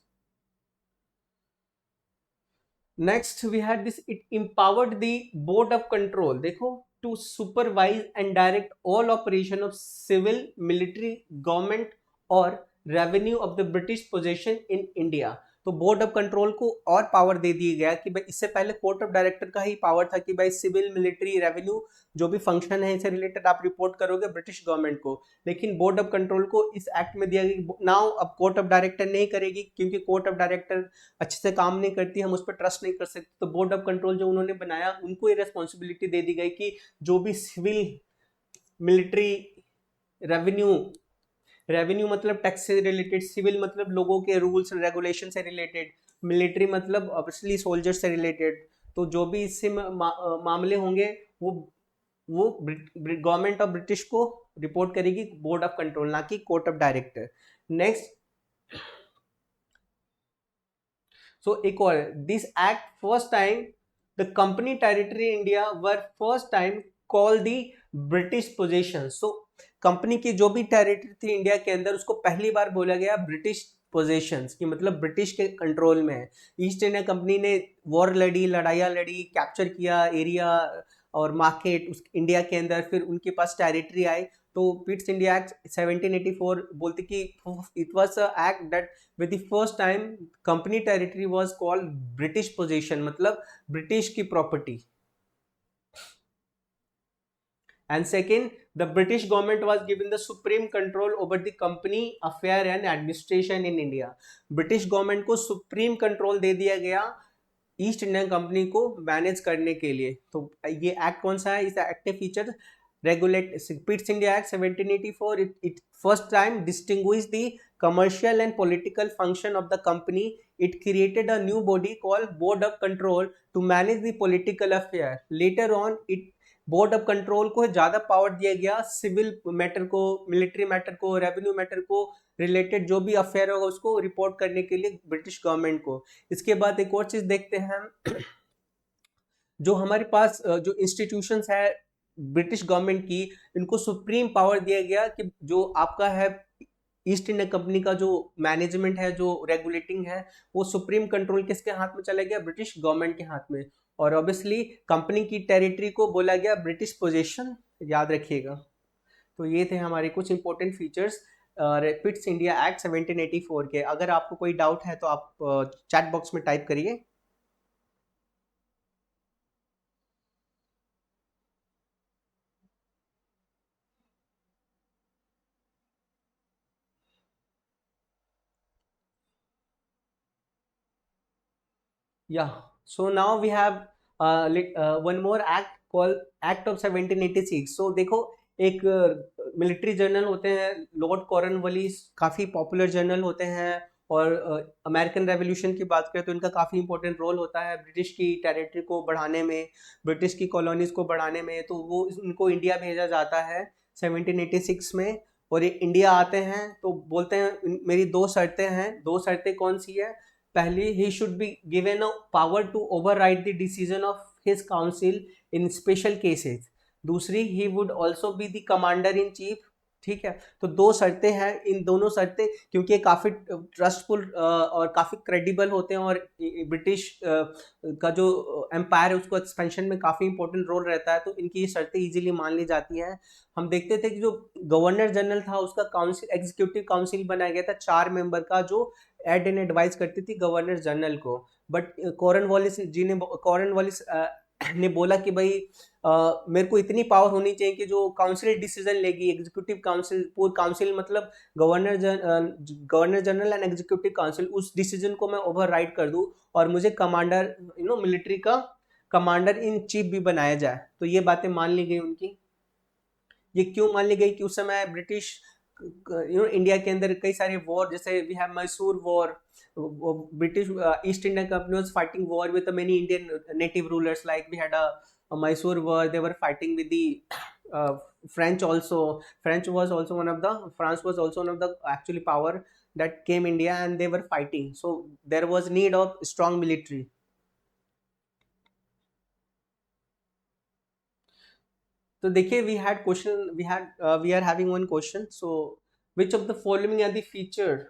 Next we had this, it empowered the board of control, देखो, to supervise and direct all operation of civil, military, government or revenue of the British possession in India. तो board of control को और power दे दिया गया कि भाई, इससे पहले कोर्ट ऑफ डायरेक्टर का ही पावर था कि भाई सिविल, मिलिट्री, रेवेन्यू जो भी फंक्शन है इसे रिलेटेड आप रिपोर्ट करोगे ब्रिटिश गवर्नमेंट को, लेकिन बोर्ड ऑफ कंट्रोल को इस एक्ट में दिया गया। नाउ अब कोर्ट ऑफ डायरेक्टर नहीं करेगी क्योंकि कोर्ट ऑफ डायरेक्टर अच्छे से काम नहीं करती, हम उस पर ट्रस्ट नहीं कर सकते, तो बोर्ड ऑफ कंट्रोल जो उन्होंने बनाया उनको ये रेस्पॉन्सिबिलिटी दे दी गई कि जो भी सिविल, मिलिट्री, रेवेन्यू, रेवेन्यू मतलब टैक्स से रिलेटेड, सिविल मतलब लोगों के रूल्स एंड रेगुलेशन से रिलेटेड, मिलिट्री मतलब ऑब्वियसली सोल्जर से रिलेटेड, तो जो भी इससे मामले होंगे वो गवर्नमेंट ऑफ ब्रिटिश को रिपोर्ट करेगी, बोर्ड ऑफ कंट्रोल, ना कि कोर्ट ऑफ डायरेक्टर। नेक्स्ट, सो एक और, this act first time the company territory India were first time call the British possession. So company की जो भी टेरिटरी थी इंडिया के अंदर उसको पहली बार बोला गया ब्रिटिश पोजेशंस की, मतलब ब्रिटिश के कंट्रोल में है। ईस्ट इंडिया कंपनी ने वॉर लड़ी, लड़ाइयाँ लड़ी, कैप्चर किया एरिया और मार्केट उस इंडिया के अंदर, फिर उनके पास टेरिटरी आई। तो पिट्स इंडिया एक्ट 1784 बोलते कि it was a act that with the first time company territory was called British position, मतलब ब्रिटिश की property. And second, the British government was given the supreme control over the company affair and administration in India. British government को supreme control दे दिया गया east Indian company को manage करने के लिए। तो ये एक्ट कौन सा है? इस एक्ट के feature regulate, पिट्स India Act 1784, it first time distinguished the commercial and political function of the company. It created a new body called board of control to manage the political affair. Later on it board of control को ज्यादा power दिया गया civil matter को, military matter को, revenue matter को related जो भी affair होगा उसको रिपोर्ट करने के लिए ब्रिटिश गवर्नमेंट को। इसके बाद एक और चीज देखते हैं, जो हमारे पास जो इंस्टीट्यूशंस है ब्रिटिश गवर्नमेंट की, इनको सुप्रीम पावर दिया गया कि जो आपका है ईस्ट इंडिया कंपनी का जो मैनेजमेंट है, जो रेगुलेटिंग है, वो सुप्रीम कंट्रोल किसके हाथ में चला गया? ब्रिटिश गवर्नमेंट के हाथ में। और ऑब्वियसली कंपनी की टेरिटरी को बोला गया ब्रिटिश पोजीशन, याद रखिएगा। तो ये थे हमारे कुछ इंपॉर्टेंट फीचर्स पिट्स इंडिया एक्ट 1784 के। अगर आपको कोई डाउट है तो आप चैट बॉक्स में टाइप करिए। Yeah, so now we have one more act called Act of 1786. So देखो, एक मिलिट्री जनरल होते हैं लॉर्ड कॉर्नवालिस, काफ़ी पॉपुलर जनरल होते हैं, और अमेरिकन रेवोल्यूशन की बात करें तो इनका काफ़ी इंपॉर्टेंट रोल होता है ब्रिटिश की टेरिटरी को बढ़ाने में, ब्रिटिश की कॉलोनीज को बढ़ाने में। तो वो इनको इंडिया भेजा जाता है 1786 में, और ये इंडिया आते हैं तो बोलते हैं मेरी दो शर्तें हैं। दो शर्तें कौन सी है? पहली, he should be given a power to override the decision of his council in special cases. दूसरी, he would also be the commander in chief. ठीक है, तो दो शर्तें हैं। इन दोनों शर्तें क्योंकि काफ़ी ट्रस्टफुल और काफ़ी क्रेडिबल होते हैं, और ब्रिटिश का जो एम्पायर है उसको एक्सपेंशन में काफ़ी इंपॉर्टेंट रोल रहता है, तो इनकी ये शर्तें इजीली मान ली जाती हैं। हम देखते थे कि जो गवर्नर जनरल था उसका काउंसिल, एग्जीक्यूटिव काउंसिल बनाया गया था 4 मेंबर का, जो एड एंड एडवाइस करती थी गवर्नर जनरल को। बट कॉर्नवालिस ने बोला कि भाई मेरे को इतनी पावर होनी चाहिए कि जो काउंसिल डिसीजन लेगी, एग्जीक्यूटिव काउंसिल, पूर्ण काउंसिल मतलब governor general and executive council, उस डिसीजन को मैं ओवरराइड कर दूं, और मुझे कमांडर मिलिट्री का कमांडर इन चीफ भी बनाया जाए। तो ये बातें मान ली गई उनकी। ये क्यों मान ली गई? कि उस समय ब्रिटिश इंडिया के अंदर कई सारे वॉर, जैसे we have Mysore war, British East India Company was fighting war with many Indian native rulers, like we had a Mysore war, they were fighting with the French was also one of the France was also one of the actually power that came India, and they were fighting, so there was need of strong military. तो देखिए we had question we are having one question. So which of the following are the feature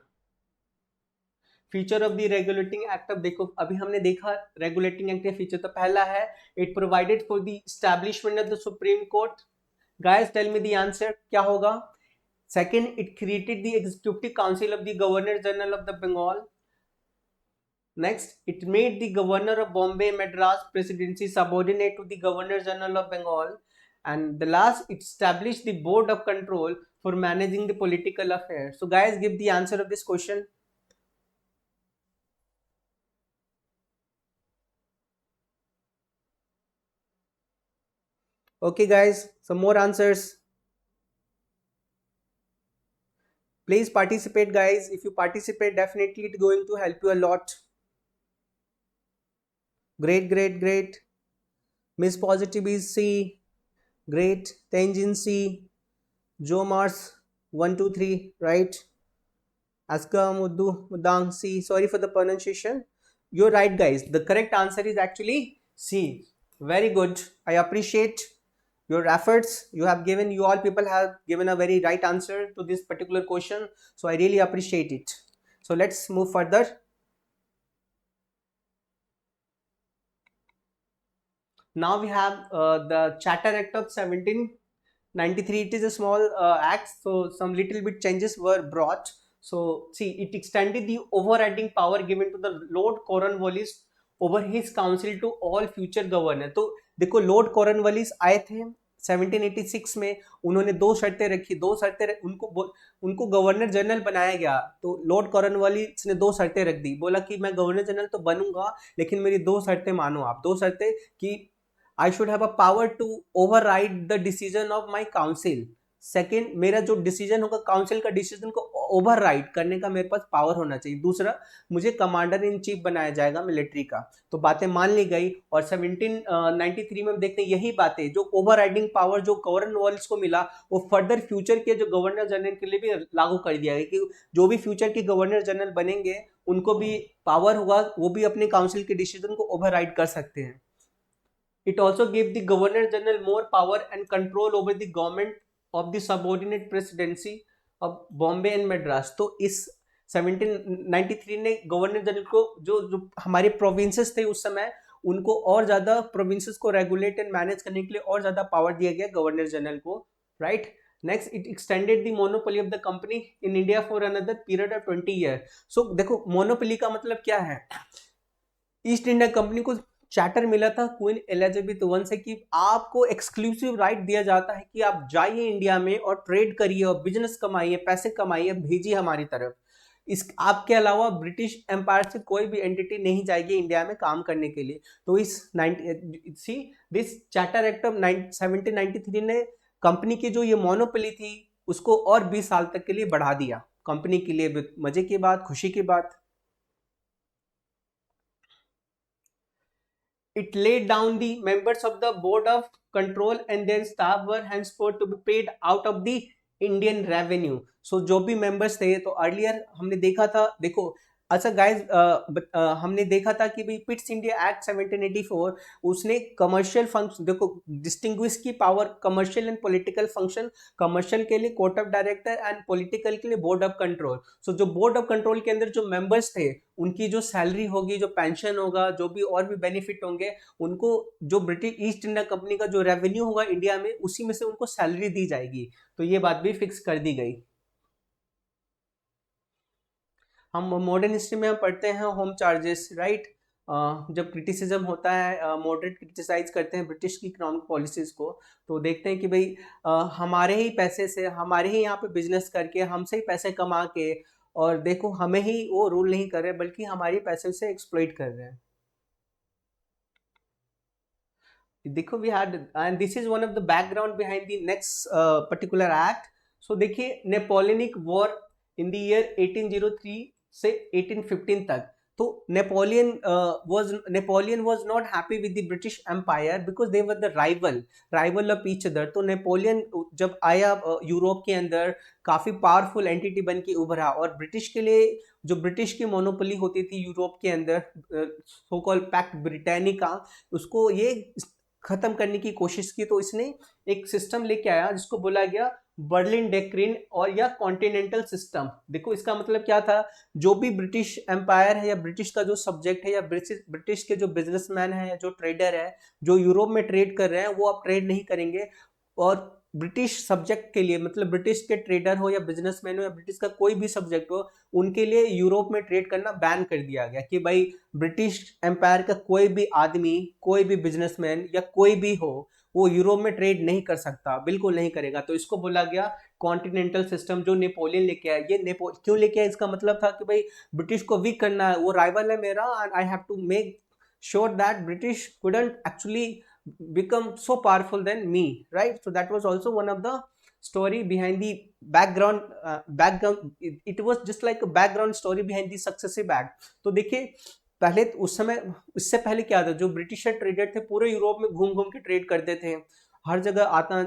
of the regulating act. अब देखो अभी हमने देखा regulating act के feature. तो पहला है it provided for the establishment of the supreme court. Guys tell me the answer क्या होगा. Second, it created the executive council of the governor general of the Bengal. Next, it made the governor of Bombay Madras presidency subordinate to the governor general of Bengal. And the last, it established the board of control for managing the political affairs. So guys, give the answer of this question. Okay guys, some more answers. Please participate guys. If you participate, definitely it's going to help you a lot. Great. Miss Positive is C. Great. Tangent C. Joe Mars 1 2 3, right? Aska Muddu Mudang C. Sorry for the pronunciation. You're right guys. The correct answer is actually C. Very good. I appreciate your efforts. You all people have given a very right answer to this particular question. So I really appreciate it. So let's move further. Now we have the Charter Act of 1793. It is a small act, so some little bit changes were brought. So see, it extended the overriding power given to the Lord Cornwallis over his council to all future governor. तो देखो Lord Cornwallis आए थे 1786 में. उन्होंने दो शर्तें रखी. उनको गवर्नर जनरल बनाया गया. तो लॉर्ड कॉर्नवालिस ने दो शर्तें रख दी. बोला कि मैं गवर्नर जनरल तो बनूंगा, लेकिन मेरी दो शर्तें मानो आप. दो शर्तें कि I should have a power to override the decision of my council. Second, मेरा जो डिसीजन होगा काउंसिल का डिसीजन को ओवरराइड करने का मेरे पास पावर होना चाहिए. दूसरा, मुझे कमांडर इन चीफ बनाया जाएगा मिलिट्री का. तो बातें मान ली गई. और 1793 में देखते हैं यही बातें, जो ओवरराइडिंग पावर जो कॉर्नवालिस को मिला, वो फर्दर फ्यूचर के जो गवर्नर जनरल के लिए भी लागू कर दिया गया कि जो भी फ्यूचर के गवर्नर जनरल बनेंगे उनको भी पावर होगा, वो भी अपने काउंसिल के डिसीजन को ओवरराइड कर सकते हैं. It also gave the Governor General more power and control over the government of the subordinate presidency of Bombay and Madras. तो इस 1793 ने गवर्नर जनरल को जो हमारे प्रोविंसेस थे उस समय, उनको और ज्यादा प्रोविंसेस को रेगुलेट एंड मैनेज करने के लिए और ज्यादा पावर दिया गया गवर्नर जनरल को, right. Next, it extended the monopoly of the company in India for another period of 20 year. So देखो मोनोपोली का मतलब क्या है. ईस्ट इंडिया कंपनी को चार्टर मिला था क्वीन एलिजाबेथ वन से कि आपको एक्सक्लूसिव राइट दिया जाता है कि आप जाइए इंडिया में और ट्रेड करिए और बिजनेस कमाइए, पैसे कमाइए, भेजिए हमारी तरफ. इस आपके अलावा ब्रिटिश एम्पायर से कोई भी एंटिटी नहीं जाएगी इंडिया में काम करने के लिए. तो इस दिस चार्टर एक्ट ऑफ 1793 ने कंपनी की जो ये मोनोपोली थी उसको और 20 साल तक के लिए बढ़ा दिया. कंपनी के लिए मजे की बात, खुशी की बात. It laid down the members of the board of control and their staff were henceforth to be paid out of the Indian revenue. So जो भी members थे, तो earlier हमने देखा था, देखो अच्छा गाइज, हमने देखा था कि भाई पिट्स इंडिया एक्ट 1784 उसने कमर्शियल फंक्शन, देखो डिस्टिंग्विश की power, commercial and political function. Commercial के लिए court of director and political के लिए बोर्ड ऑफ कंट्रोल. सो जो बोर्ड ऑफ कंट्रोल के अंदर जो मेंबर्स थे उनकी जो सैलरी होगी, जो पेंशन होगा, जो भी और भी बेनिफिट होंगे, उनको जो ब्रिटिश ईस्ट इंडिया कंपनी का जो रेवेन्यू होगा इंडिया में, उसी में से उनको सैलरी दी जाएगी. तो ये बात भी फिक्स कर दी गई. हम मॉडर्न हिस्ट्री में हम पढ़ते हैं होम चार्जेस, राइट. जब क्रिटिसिज्म होता है, मॉडरेट क्रिटिसाइज करते हैं ब्रिटिश की इकोनॉमिक पॉलिसीज को, तो देखते हैं कि भाई हमारे ही पैसे से, हमारे ही यहाँ पे बिजनेस करके, हमसे ही पैसे कमा के, और देखो हमें ही वो रूल नहीं कर रहे बल्कि हमारे पैसे से एक्सप्लॉइट कर रहे हैं. देखो we had, and this is one of the background behind the next particular act. So देखिए Napoleonic war in the year 1803 से 1815 तक, तो Napoleon was not happy with the British empire because they were the rival of each other. तो Napoleon जब आया Europe के अंदर, काफी पावरफुल एंटिटी बन के उभरा, और ब्रिटिश के लिए जो ब्रिटिश की मोनोपोली होती थी यूरोप के अंदर, सो कॉल्ड पैक्ट ब्रिटानिका, उसको ये खत्म करने की कोशिश की। तो इसने एक सिस्टम लेके आया जिसको बोला गया बर्लिन डेक्रीन और या कॉन्टिनेंटल सिस्टम। देखो इसका मतलब क्या था, जो भी ब्रिटिश एम्पायर है या ब्रिटिश का जो सब्जेक्ट है या ब्रिटिश के जो बिजनेसमैन है या जो ट्रेडर है जो यूरोप में ट्रेड कर रहे हैं, वो अब ट्रेड नहीं करेंगे। और ब्रिटिश सब्जेक्ट के लिए, मतलब ब्रिटिश के ट्रेडर हो या बिजनेसमैन हो या ब्रिटिश का कोई भी सब्जेक्ट हो, उनके लिए यूरोप में ट्रेड करना बैन कर दिया गया कि भाई ब्रिटिश एम्पायर का कोई भी आदमी, कोई भी बिजनेसमैन या कोई भी हो, वो यूरोप में ट्रेड नहीं कर सकता, बिल्कुल नहीं करेगा। तो इसको बोला गया कॉन्टिनेंटल सिस्टम, जो नेपोलियन लेके आया। ये क्यों लेके आया, इसका मतलब था कि भाई ब्रिटिश को वीक करना है, वो राइवल है मेरा, and I have to make sure that British couldn't actually become so powerful than me, right? So that was also one of the story behind the background. It was just like a background story behind the successive act. तो देखिए पहले उस समय, इससे पहले क्या था, जो ब्रिटिशर ट्रेडर थे पूरे यूरोप में घूम घूम के ट्रेड करते थे, हर जगह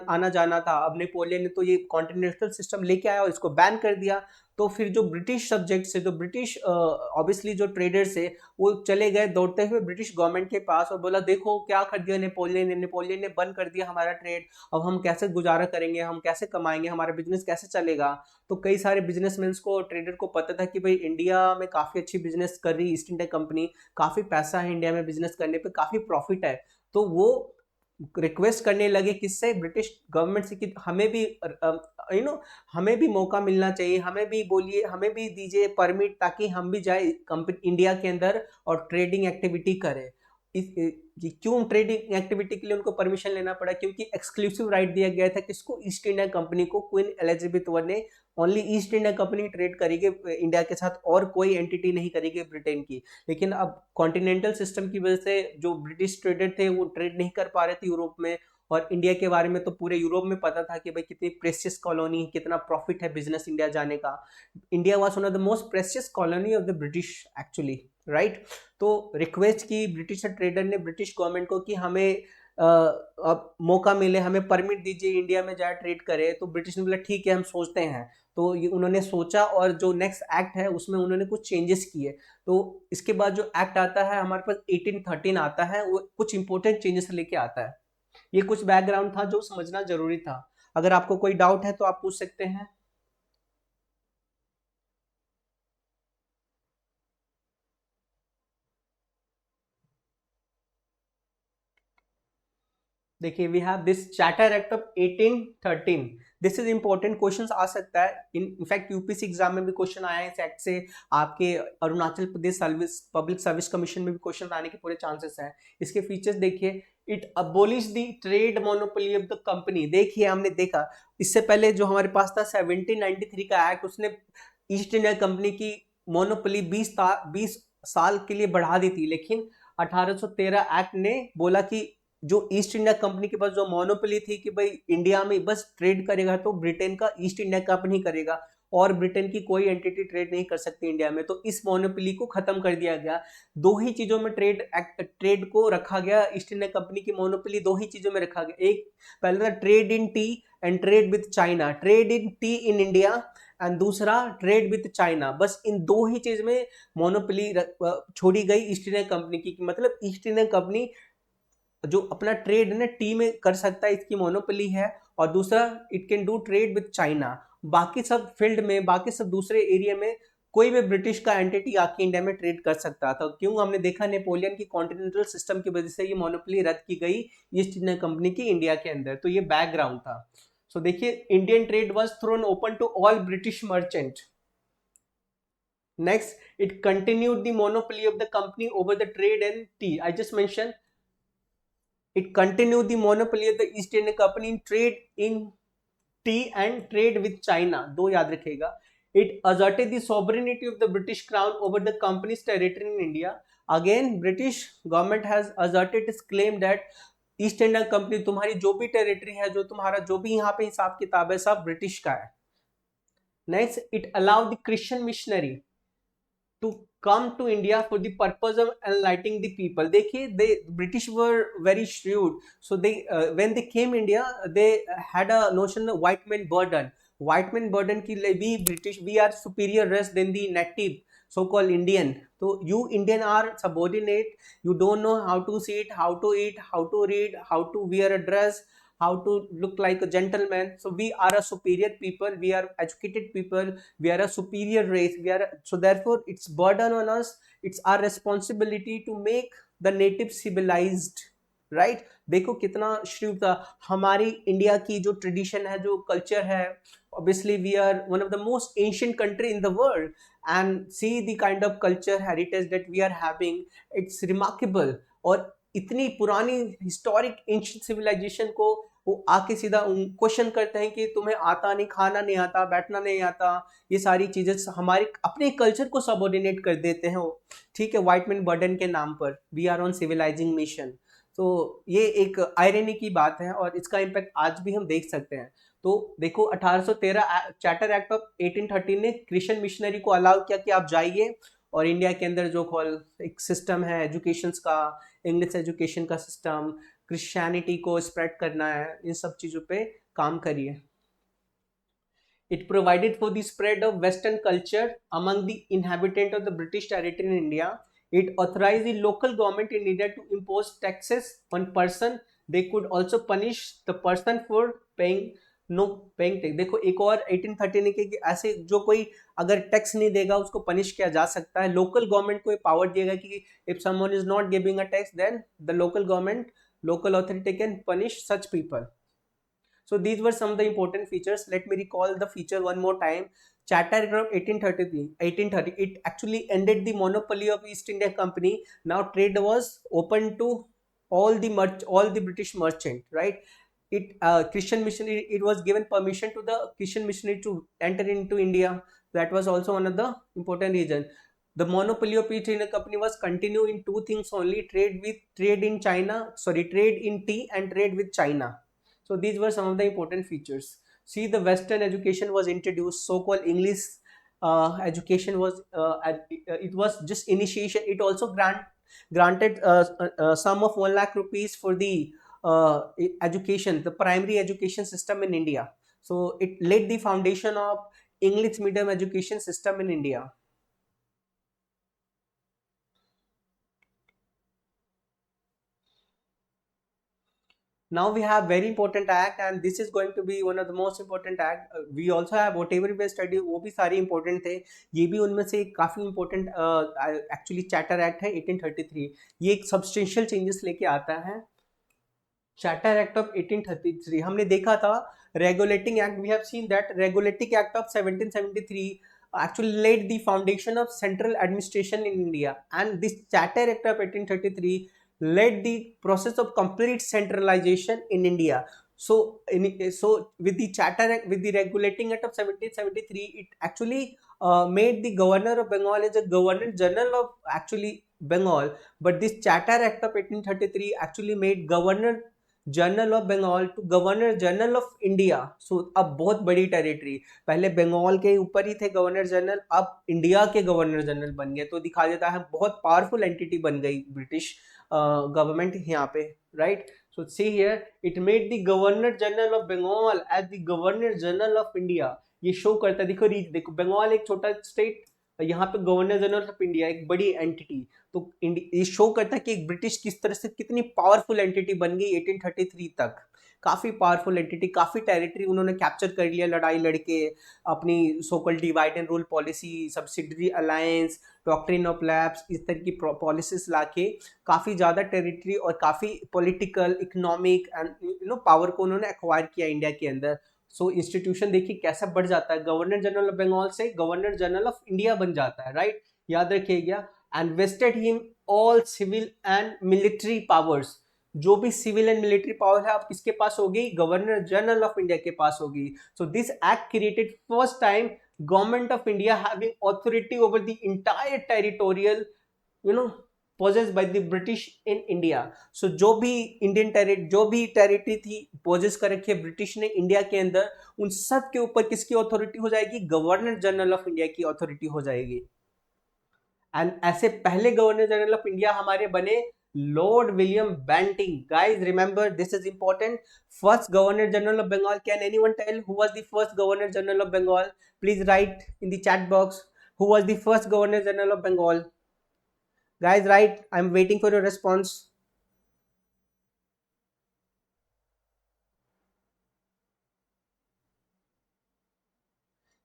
आना जाना था। अब नेपोलियन ने तो ये कॉन्टिनेंटल सिस्टम लेके आया और इसको बैन कर दिया। तो फिर जो ब्रिटिश सब्जेक्ट से, जो ब्रिटिश ऑब्वियसली जो ट्रेडर्स है, वो चले गए दौड़ते हुए ब्रिटिश गवर्नमेंट के पास और बोला देखो क्या कर दिया नेपोलियन ने बंद कर दिया हमारा ट्रेड, अब हम कैसे गुजारा करेंगे, हम कैसे कमाएंगे, हमारा बिजनेस कैसे चलेगा। तो कई सारे बिजनेसमैन को, ट्रेडर को पता था कि भाई इंडिया में काफी अच्छी बिजनेस कर रही ईस्ट इंडिया कंपनी, काफी पैसा है इंडिया में बिजनेस करने पे, काफी प्रॉफिट है। तो वो रिक्वेस्ट करने लगे किससे, ब्रिटिश गवर्नमेंट से, कि हमें भी हमें भी मौका मिलना चाहिए, हमें भी बोलिए, हमें भी दीजिए परमिट, ताकि हम भी जाए इंडिया के अंदर और ट्रेडिंग एक्टिविटी करें। क्यों ट्रेडिंग एक्टिविटी के लिए उनको परमिशन लेना पड़ा, क्योंकि एक्सक्लूसिव राइट दिया गया था किसको, ईस्ट इंडिया कंपनी को। क्वीन एलिजाबेथ वन ने only east India company trade करेगी इंडिया के साथ, और कोई एंटिटी नहीं करेगी ब्रिटेन की। लेकिन अब कॉन्टिनेंटल सिस्टम की वजह से जो ब्रिटिश ट्रेडर थे वो ट्रेड नहीं कर पा रहे थे यूरोप में, और इंडिया के बारे में तो पूरे यूरोप में पता था कि भाई कितनी प्रेशियस कॉलोनी, कितना प्रॉफिट है बिजनेस इंडिया जाने का। India was one of the most precious colony of the British actually, right. तो रिक्वेस्ट की ब्रिटिश ट्रेडर ने ब्रिटिश गवर्नमेंट को कि हमें अब मौका मिले, हमें परमिट दीजिए इंडिया में जाए ट्रेड करे। तो ब्रिटिश ने बोला ठीक है हम सोचते हैं। तो ये उन्होंने सोचा, और जो नेक्स्ट एक्ट है उसमें उन्होंने कुछ चेंजेस किए। तो इसके बाद जो एक्ट आता है हमारे पास 1813 आता है, वो कुछ इंपॉर्टेंट चेंजेस लेके आता है। ये कुछ बैकग्राउंड था जो समझना जरूरी था। अगर आपको कोई डाउट है तो आप पूछ सकते हैं। देखिए we have this charter act of 1813। This is important, questions आ सकता है। इनफैक्ट यूपीएससी एग्जाम में भी क्वेश्चन आया है इस एक्ट से, आपके Arunachal Pradesh service public service commission में भी क्वेश्चन आने के पूरे चांसेस हैं। इसके फीचर्स देखिए, it abolish the trade monopoly of the company. देखिए हमने देखा इससे पहले जो हमारे पास था 1793 का एक्ट, उसने ईस्ट इंडिया कंपनी की मोनोपोली 20 साल के लिए बढ़ा दी थी। लेकिन 1813 एक्ट ने बोला कि जो ईस्ट इंडिया कंपनी के पास जो मोनोपोली थी कि भाई इंडिया में बस ट्रेड करेगा तो ब्रिटेन का ईस्ट इंडिया कंपनी करेगा, और ब्रिटेन की कोई एंटिटी ट्रेड नहीं कर सकती इंडिया में। तो इस मोनोपोली को खत्म कर दिया गया। दो ही चीजों में ट्रेड को रखा गया, ईस्ट इंडिया कंपनी की मोनोपोली दो ही चीजों में रखा गया। एक पहले था trade in T and trade with China, trade in T in India, and दूसरा ट्रेड विथ चाइना। बस इन दो ही चीज में मोनोपोली छोड़ी गई ईस्ट इंडिया कंपनी की। मतलब ईस्ट इंडिया कंपनी जो अपना ट्रेड है ना टी में कर सकता है, इसकी मोनोपोली है। और दूसरा it can do trade with China. बाकी सब फील्ड में, बाकी सब दूसरे एरिया में कोई भी ब्रिटिश का एंटिटी आके इंडिया में ट्रेड कर सकता था। क्यों, हमने देखा नेपोलियन की कॉन्टिनेंटल सिस्टम की वजह से ये मोनोपोली रद्द की गई ईस्ट इंडिया कंपनी की इंडिया के अंदर। तो ये बैकग्राउंड था। सो देखिए, Indian trade was thrown open to all British merchant. Next, it continued the monopoly of the company over the trade in tea. I just mention it continued the monopoly of the East India Company in trade in tea and trade with China. दो याद रखेगा। It asserted the sovereignty of the British Crown over the company's territory in India. Again, British government has asserted its claim that east India company तुम्हारी जो भी territory है, जो तुम्हारा जो भी यहाँ पे हिसाब किताब है, सब ब्रिटिश का है। Next, it allowed the Christian missionary to come to India for the purpose of enlightening the people. देखिए, they British were very shrewd, so they when they came India, they had a notion of white man burden. White man burden की लिए भी British, we are superior race than the native so-called Indian. So you Indian are subordinate. You don't know how to sit, how to eat, how to read, how to wear a dress, how to look like a gentleman. So we are a superior people. We are educated people. We are a superior race. We are, so therefore it's burden on us. It's our responsibility to make the native civilized, right? देखो कितना श्रीव था हमारी India की जो tradition है, जो culture है. Obviously we are one of the most ancient country in the world, and see the kind of culture heritage that we are having. It's remarkable. और इतनी पुरानी हिस्टोरिक एंशियंट सिविलाइजेशन को वो आके सीधा क्वेश्चन करते हैं कि तुम्हें आता नहीं, खाना नहीं आता, बैठना नहीं आता, ये सारी चीजें हमारे अपने कल्चर को सबऑर्डिनेट कर देते हैं वो. ठीक है, व्हाइट मैन बर्डन के नाम पर we are on civilizing mission. तो ये एक आयरनी की बात है और इसका इम्पैक्ट आज भी हम देख सकते हैं. तो देखो 1813 चार्टर एक्ट ऑफ 1813 ने क्रिश्चियन मिशनरी को अलाउ किया कि आप जाइए और इंडिया के अंदर जो कॉल एक सिस्टम है एजुकेशन का, इंग्लिश एजुकेशन का सिस्टम, क्रिश्चियनिटी को स्प्रेड करना है, इन सब चीज़ों पे काम करिए. It provided for the spread of Western culture among the inhabitant of the British territory in India. It authorized the local government in India to impose taxes on person. They could also punish the person for paying tax. देखो एक और 1813 के ऐसे जो कोई अगर tax नहीं देगा उसको पनिश किया जा सकता है. लोकल गवर्नमेंट को पावर दिएगा कि if someone is not giving a tax, then the local authority can punish such people. So these were some of the important features. Let me recall the feature one more time. Charter Act of 1830, it actually ended the monopoly of East India Company. Now trade was open to all the British merchant, right? Christian missionary, it was given permission to the Christian missionary to enter into India. That was also one of the important reason. The monopoly of East India Company was continued in two things only: trade in tea and trade with China. So these were some of the important features. See, the Western education was introduced. So-called English education was it was just initiation. It also granted sum of 1 lakh rupees for the education, the primary education system in India. So it laid the foundation of English medium education system in India. Now we have very important act, and this is going to be one of the most important act. We also have whatever we study, वो भी सारे important थे. ये भी उनमें से काफ़ी important actually Charter Act है 1833. ये एक substantial changes लेके आता है. Charter Act of 1833 हमने देखा था. Regulating Act, we have seen that Regulating Act of 1773 actually laid the foundation of central administration in India, and this Charter Act of 1833 led the process of complete centralization in India. So with the Charter Act, with the Regulating Act of 1773, it actually made the Governor of Bengal as a Governor General of actually Bengal. But this Charter Act of 1833 actually made Governor General of Bengal to Governor General of India. So अब बहुत बड़ी territory, पहले बंगाल के ऊपर ही थे governor general, अब India के governor general बन गए. तो दिखा देता है बहुत पावरफुल एंटिटी बन गई ब्रिटिश government यहाँ पे, right? So see here, it made the Governor General of Bengal as the Governor General of India. ये शो करता है. देखो बंगाल एक छोटा स्टेट, यहाँ पे गवर्नर जनरल ऑफ इंडिया एक बड़ी एंटिटी. तो ये शो करता है कि एक ब्रिटिश किस तरह से कितनी पावरफुल एंटिटी बन गई 1833 तक. काफ़ी पावरफुल एंटिटी, काफ़ी टेरिटरी उन्होंने कैप्चर कर लिया लड़ाई लड़के. अपनी so called divide and rule policy, subsidiary alliance, doctrine of lapse, इस तरह की पॉलिसीज लाके काफ़ी ज़्यादा टेरिटरी और काफ़ी पॉलिटिकल, इकोनॉमिक एंड पावर को उन्होंने एक्वायर किया इंडिया के अंदर. सो इंस्टीट्यूशन देखिए कैसा बढ़ जाता है. गवर्नर जनरल ऑफ बंगाल से गवर्नर जनरल ऑफ इंडिया बन जाता है, राइट? याद रखिएगा. And vested him all civil and military powers. जो भी सिविल एंड मिलिट्री पावर है आप किसके पास होगी? गवर्नर जनरल ऑफ इंडिया के पास होगी. So this act created first time government of India having authority over the entire territorial possessed by the British in India. So जो भी इंडियन टेरिटरी थी poses कर रखी है ब्रिटिश ने इंडिया के अंदर, उन सब के ऊपर किसकी अथॉरिटी हो जाएगी? गवर्नर जनरल ऑफ इंडिया की अथॉरिटी हो जाएगी. एंड ऐसे पहले गवर्नर जनरल ऑफ इंडिया हमारे बने Lord William Bentinck. Guys remember, this is important. First governor general of Bengal. Can anyone tell who was the first governor general of Bengal? Please write in the chat box who was the first governor general of Bengal. Guys, right, I'm waiting for your response.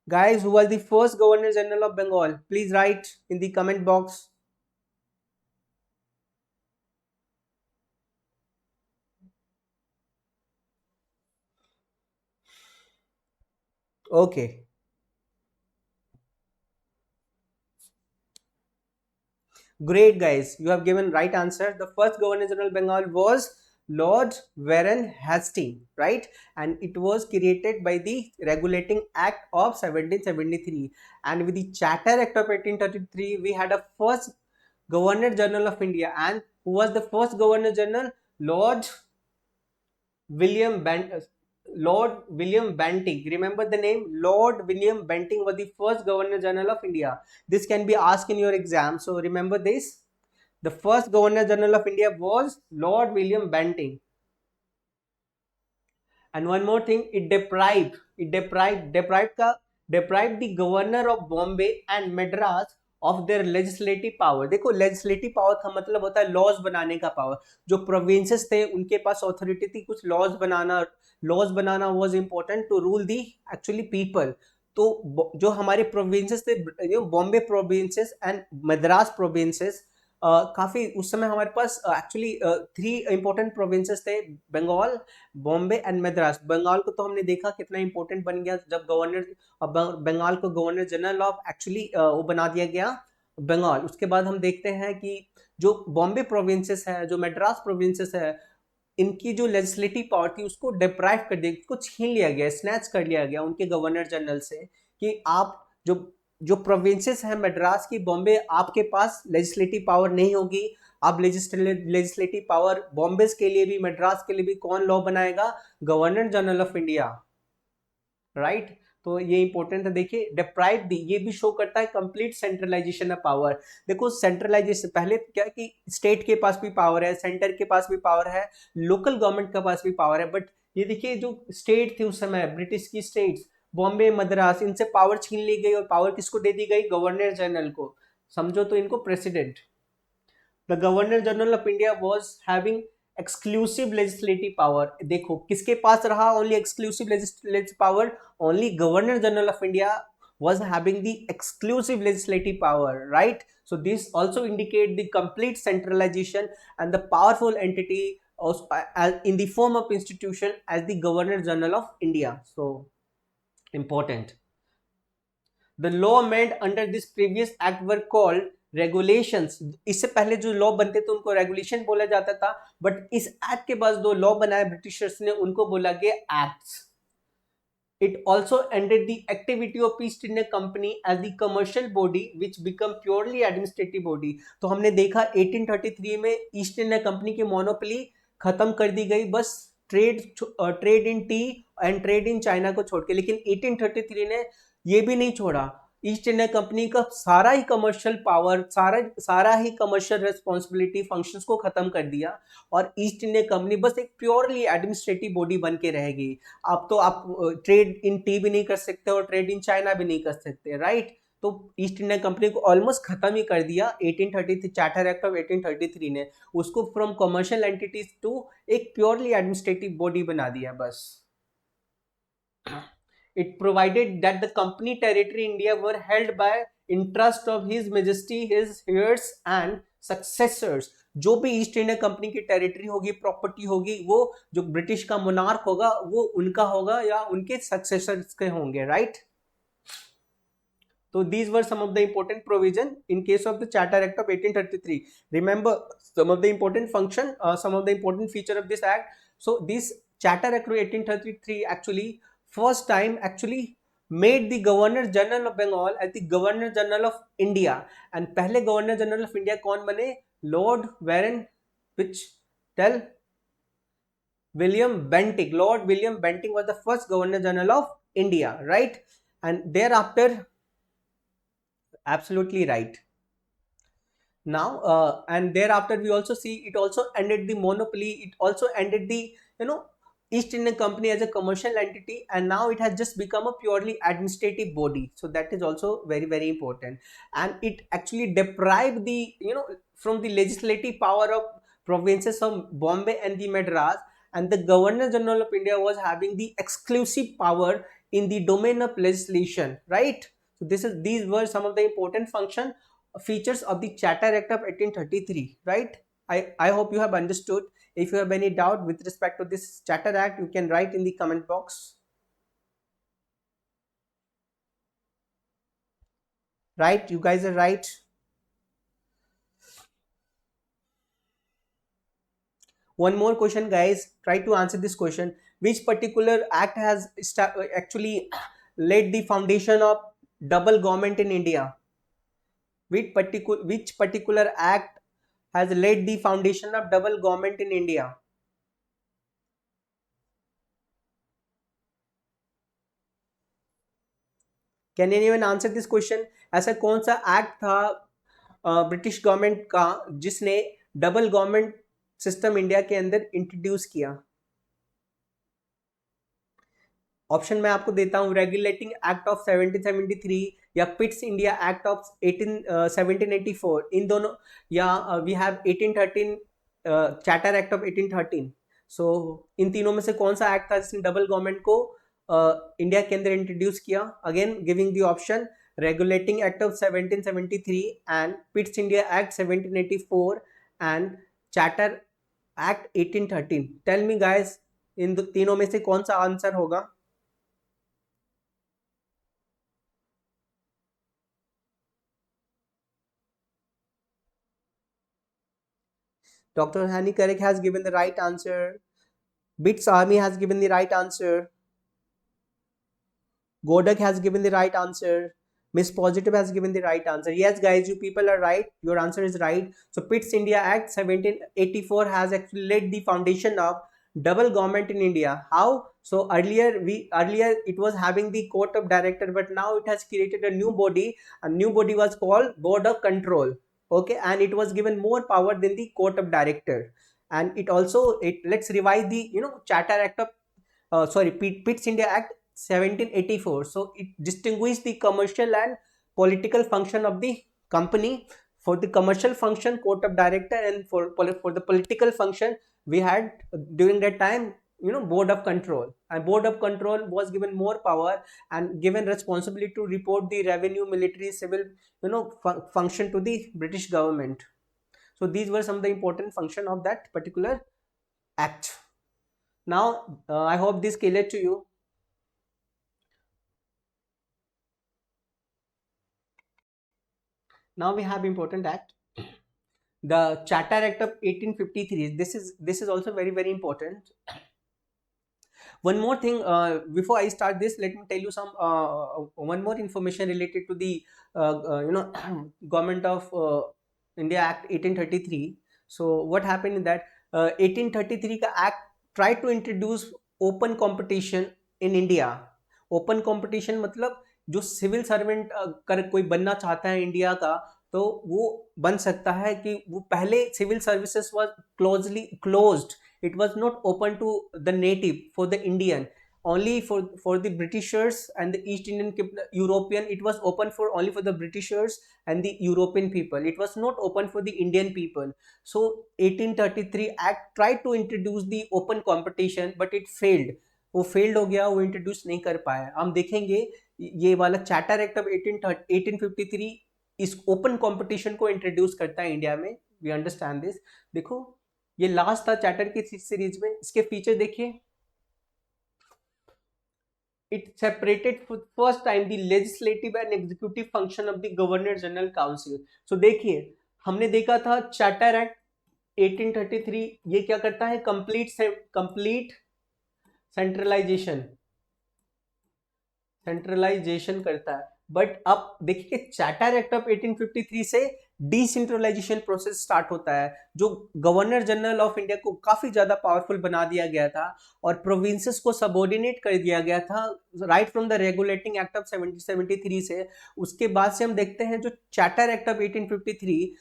Guys, who was the first governor general of Bengal? Please write in the comment box. Okay. Great, guys. You have given right answer. The first Governor General of Bengal was Lord Warren Hastings, right? And it was created by the Regulating Act of 1773. And with the Charter Act of 1833, we had a first Governor General of India. And who was the first Governor General? Lord William Lord William Banting. Remember the name? Lord William Banting was the first Governor General of India. This can be asked in your exam. So remember this. The first Governor General of India was Lord William Banting. And one more thing, deprived the governor of Bombay and Madras of their legislative power. देखो legislative power का मतलब होता है laws बनाने का power. जो provinces थे उनके पास authority थी कुछ laws banana was important to rule the actually people. तो जो हमारे provinces थे, Bombay provinces and Madras provinces, काफी उस समय हमारे पास एक्चुअली 3 इंपॉर्टेंट प्रोविंसेस थे, बंगाल, बॉम्बे एंड मद्रास. बंगाल को तो हमने देखा कितना इंपॉर्टेंट बन गया जब बंगाल को गवर्नर जनरल ऑफ एक्चुअली वो बना दिया गया बंगाल. उसके बाद हम देखते हैं कि जो बॉम्बे प्रोविंसेस है, जो मद्रास प्रोविंसेस है, इनकी जो लेजिस्लेटिव पावर थी उसको डिप्राइव कर दिया, उसको छीन लिया गया, स्नैच कर लिया गया उनके गवर्नर जनरल से कि आप जो जो प्रोविंसेस हैं मद्रास की, बॉम्बे, आपके पास लेजिस्लेटिव पावर नहीं होगी. अब लेजिस्लेटिव पावर बॉम्बे के लिए भी मद्रास के लिए भी कौन लॉ बनाएगा? Governor general of India, right. तो ये इंपॉर्टेंट है. देखिए डिप्राइव दी, ये भी शो करता है कंप्लीट सेंट्रलाइजेशन ऑफ पावर. देखो सेंट्रलाइजेशन पहले क्या कि स्टेट के पास भी पावर है, सेंटर के पास भी पावर है, लोकल गवर्नमेंट के पास भी पावर है. बट ये देखिए जो स्टेट थी उस समय, ब्रिटिश की स्टेट्स, बॉम्बे, मद्रास, इनसे पावर छीन ली गई और पावर किसको दे दी गई? गवर्नर जनरल को. समझो तो इनको president. The governor general of India was having exclusive legislative power. देखो किसके पास रहा only exclusive legislative power? Only governor general of India was having the exclusive legislative power, right? So this also indicate the complete centralization and the powerful entity in the form of institution as the governor general of India. So important. The law made under this previous act were called regulations. इससे पहले जो law बनते थे उनको regulation बोला जाता था, but इस एक्ट के बाद जो लॉ बनाया ब्रिटिशर्स ने उनको बोला गया acts. It also ended the activity of East India Company as the commercial body which become purely administrative body. तो हमने देखा 1833 में ईस्ट इंडिया कंपनी की मोनोपोली खत्म कर दी गई, बस trade in T and trade in China को छोड़ के. लेकिन 1833 ने ये भी नहीं छोड़ा, ईस्ट इंडिया कंपनी का सारा ही कमर्शियल पावर, सारा ही कमर्शियल रेस्पॉन्सिबिलिटी फंक्शंस को खत्म कर दिया और ईस्ट इंडिया कंपनी बस एक प्योरली एडमिनिस्ट्रेटिव बॉडी बन के रहेगी. अब तो आप ट्रेड इन टी भी नहीं कर सकते और ट्रेड इन चाइना भी नहीं कर सकते, राइट. तो ईस्ट इंडिया कंपनी को ऑलमोस्ट खत्म ही कर दिया 1833 चार्टर एक्ट ऑफ 1833 ने. उसको फ्रॉम कमर्शियल एंटिटीज टू एक प्योरली एडमिनिस्ट्रेटिव बॉडी बना दिया बस. It provided that the company territory India were held by interest of His Majesty, his heirs and successors. जो भी ईस्ट इंडिया कंपनी की territory होगी, प्रॉपर्टी होगी, वो जो ब्रिटिश का मोनार्क होगा वो उनका होगा या उनके सक्सेसर्स के होंगे, right. So these were some of the important provision in case of the Charter Act of 1833. Remember some of the important function, some of the important feature of this act. So this Charter Act of 1833 actually first time actually made the Governor General of Bengal as the Governor General of India. And पहले Governor General of India कौन बने? Lord Warren, which tell? William Bentinck. Lord William Bentinck was the first Governor General of India, right? And thereafter, absolutely right. now and thereafter we also see it also ended the monopoly, it also ended the you know East Indian Company as a commercial entity, and now it has just become a purely administrative body. So that is also very very important, and it actually deprived the from the legislative power of provinces of Bombay and the Madras, and the Governor General of India was having the exclusive power in the domain of legislation, right? So these were some of the important function features of the Charter Act of 1833, right? I hope you have understood. If you have any doubt with respect to this Charter Act, you can write in the comment box. Right? You guys are right. One more question, guys. Try to answer this question. Which particular act has actually laid the foundation of double government in India? Which particular act has laid the foundation of double government in India? Can anyone answer this question? ऐसा कौन सा act था British government का जिसने double government system India के अंदर introduce किया? Option मैं आपको देता हूँ, रेगुलेटिंग एक्ट ऑफ 1773 या पिट्स इंडिया एक्ट ऑफ 1784, इन दोनों, या we have 1813 charter act of 1813. So इन तीनों में से कौन सा एक्ट था जिसने डबल गवर्नमेंट को इंडिया के अंदर इंट्रोड्यूस किया? Again giving the option, regulating act of 1773 and Pitt's India Act 1784 and charter act 1813. Tell me guys, इन तीनों में से कौन सा आंसर होगा? Dr. Hani Karik has given the right answer. Bits Army has given the right answer. Godak has given the right answer. Miss Positive has given the right answer. Yes, guys, you people are right. Your answer is right. So, Pitt's India Act 1784 has actually laid the foundation of double government in India. How? So earlier it was having the court of director, but now it has created a new body. A new body was called Board of Control. Okay, and it was given more power than the court of director. And it also, let's revise the Charter Act of Pitt's India Act 1784. So it distinguished the commercial and political function of the company. For the commercial function, court of director, and for the political function, we had during that time board of control, and board of control was given more power and given responsibility to report the revenue, military, civil function to the British government. So these were some of the important function of that particular act. Now I hope this clear to you. Now we have important act, the Charter Act of 1853. This is also very very important. One more thing, before I start this, let me tell you some one more information related to the Government of India Act 1833. So what happened in that 1833 का act tried to introduce open competition in India. Open competition मतलब जो civil servant कर कोई बनना चाहता है India का, तो वो बन सकता है कि वो पहले civil services was closely closed. It was not open to the native, for the Indian, only for the Britishers and the East Indian European. It was open for only for the Britishers and the European people. It was not open for the Indian people. So 1833 Act tried to introduce the open competition, but it failed. वो failed हो गया, वो introduce नहीं कर पाया. हम देखेंगे ये वाला चार्टर एक्ट ऑफ 1853 इस ओपन कंपटीशन को इंट्रोड्यूस करता है इंडिया में. We understand this. देखो ये लास्ट था चार्टर की सीरीज में. इसके फीचर देखिए. It separated for first time the legislative and executive function of the governor general council. So देखिए, हमने देखा था चार्टर एक्ट 1833 ये क्या करता है, कंप्लीट सेंट्रलाइजेशन करता है. बट अब देखिए चार्टर एक्ट ऑफ 1853 से डिसेंट्रलाइजेशन प्रोसेस स्टार्ट होता है, जो गवर्नर जनरल ऑफ इंडिया को काफी ज्यादा पावरफुल बना दिया गया था और प्रोविंसेस को सबऑर्डिनेट कर दिया गया था right from the regulating act of 1773 से. उसके बाद से हम देखते हैं जो चार्टर एक्ट ऑफ 1853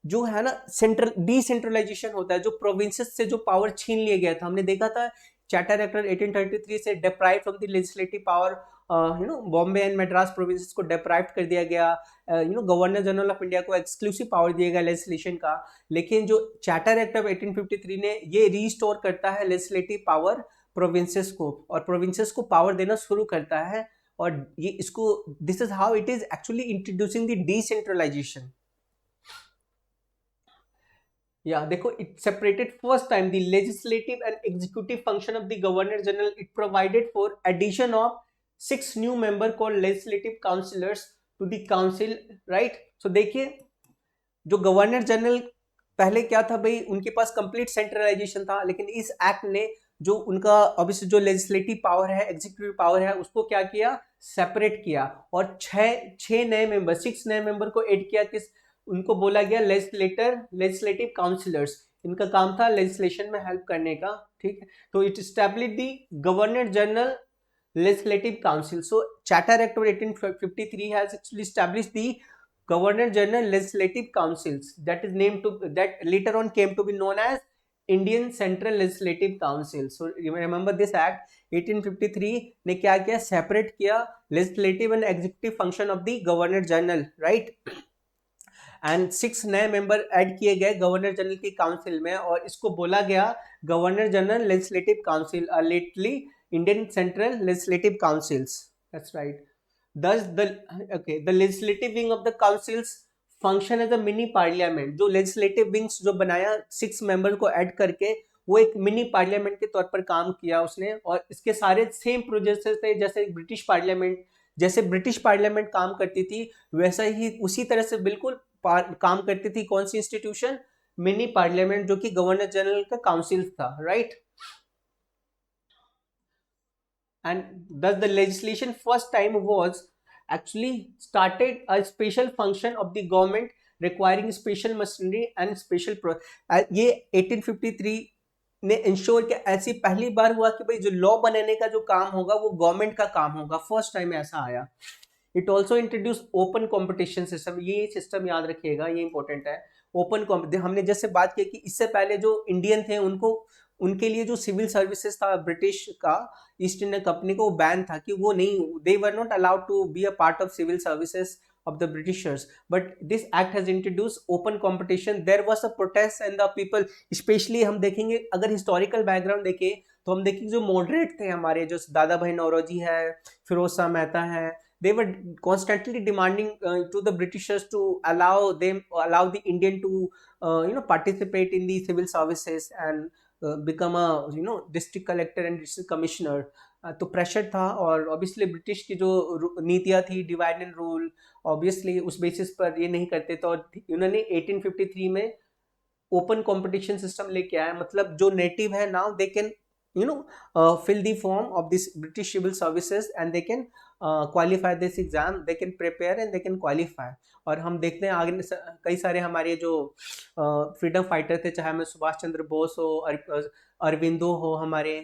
जो है ना सेंट्रल डिसेंट्रलाइजेशन होता है, जो प्रोविंसेस से जो पावर छीन लिया गया था, हमने देखा था चार्टर एक्ट 1833 से deprive from the legislative power, Bombay and Madras provinces को डिप्राइव कर दिया गया, गवर्नर जनरल ऑफ इंडिया को एक्सक्लूसिव पावर दिया गया लेजिस्लेशन का। लेकिन जो चार्टर एक्ट ऑफ 1853 ने ये रीस्टोर करता है लेजिस्लेटिव पावर प्रोविंसेस को, और प्रोविंसेस को पावर देना शुरू करता है, और ये इसको this is how it is actually introducing the decentralisation. Yeah, देखो, it separated first time the legislative and executive function of the governor general. It provided for addition of 6 new member called legislative councillors to the council, right? So देखिए, जो governor general पहले क्या था भाई, उनके पास complete centralisation था, लेकिन इस एक्ट ने जो उनका ऑब्वियसली जो लेजिस्लेटिव पावर है, एग्जीक्यूटिव पावर है, उसको क्या किया, सेपरेट किया, और छह नए मेंबर, 6 नए मेंबर को ऐड किया। किस, उनको बोला गया लेजिस्लेटिव काउंसिलर्स। इनका काम था लेजिस्लेशन में हेल्प करने का, ठीक है। तो it establish the governor general legislative council. So Charter Act of 1853 has actually established the Governor General Legislative Councils, that is named to, that later on came to be known as Indian Central Legislative Council. So you remember this act 1853 ने क्या किया, separate किया legislative and executive function of the Governor General, right? And 6 नए member add किए गए governor general की council में, और इसको बोला गया governor general legislative council, lately Indian central legislative councils, that's right. thus the legislative wing of the councils function as a mini parliament. जो legislative wings जो बनाया 6 मेंबर को ऐड करके, वो एक मिनी पार्लियामेंट के तौर पर काम किया उसने, और इसके सारे सेम प्रोसेस थे जैसे ब्रिटिश पार्लियामेंट, जैसे ब्रिटिश पार्लियामेंट काम करती थी वैसा ही उसी तरह से बिल्कुल काम करती थी कौन सी इंस्टीट्यूशन, मिनी पार्लियामेंट, जो कि गवर्नर जनरल का काउंसिल था, right. And thus the legislation first time was actually started a special function of the government requiring special machinery and special ये 1853 ने इंश्योर किया, ऐसी पहली बार हुआ कि भाई जो लॉ बनाने का जो काम होगा वो गवर्नमेंट का काम होगा, फर्स्ट टाइम ऐसा आया। It also introduce open competition system, ये सिस्टम याद रखिएगा, ये इंपॉर्टेंट है। ओपन कॉम्पिटिशन, हमने जैसे बात की कि इससे पहले जो इंडियन थे उनको, उनके लिए जो सिविल सर्विसेज था ब्रिटिश का, ईस्ट इंडिया कंपनी को, वो बैन था कि वो नहीं, they were not allowed to be a part of civil services of the Britishers. But this act has introduced open competition. There was a protest and the people, especially हम देखेंगे अगर historical background देखें तो हम देखेंगे जो moderate थे हमारे, जो दादा भाई नौरोजी है, फिरोज शाह मेहता है, they were constantly demanding to the Britishers to allow the Indian to participate in the civil services and become a district collector and district commissioner. तो प्रेशर था, और ऑब्वियसली ब्रिटिश की जो नीतियाँ थी, डिवाइड एंड रूल, ऑब्वियसली उस basis पर ये नहीं करते। तो उन्होंने 1853 में ओपन कंपटीशन सिस्टम लेके आया, मतलब जो नेटिव है now they can fill the form of this British civil services and they can qualify this exam, they can prepare and they can qualify. और हम देखते हैं आगे कई सारे हमारे जो फ्रीडम फाइटर थे, चाहे हमें सुभाष चंद्र बोस हो, अरविंदो हो, हमारे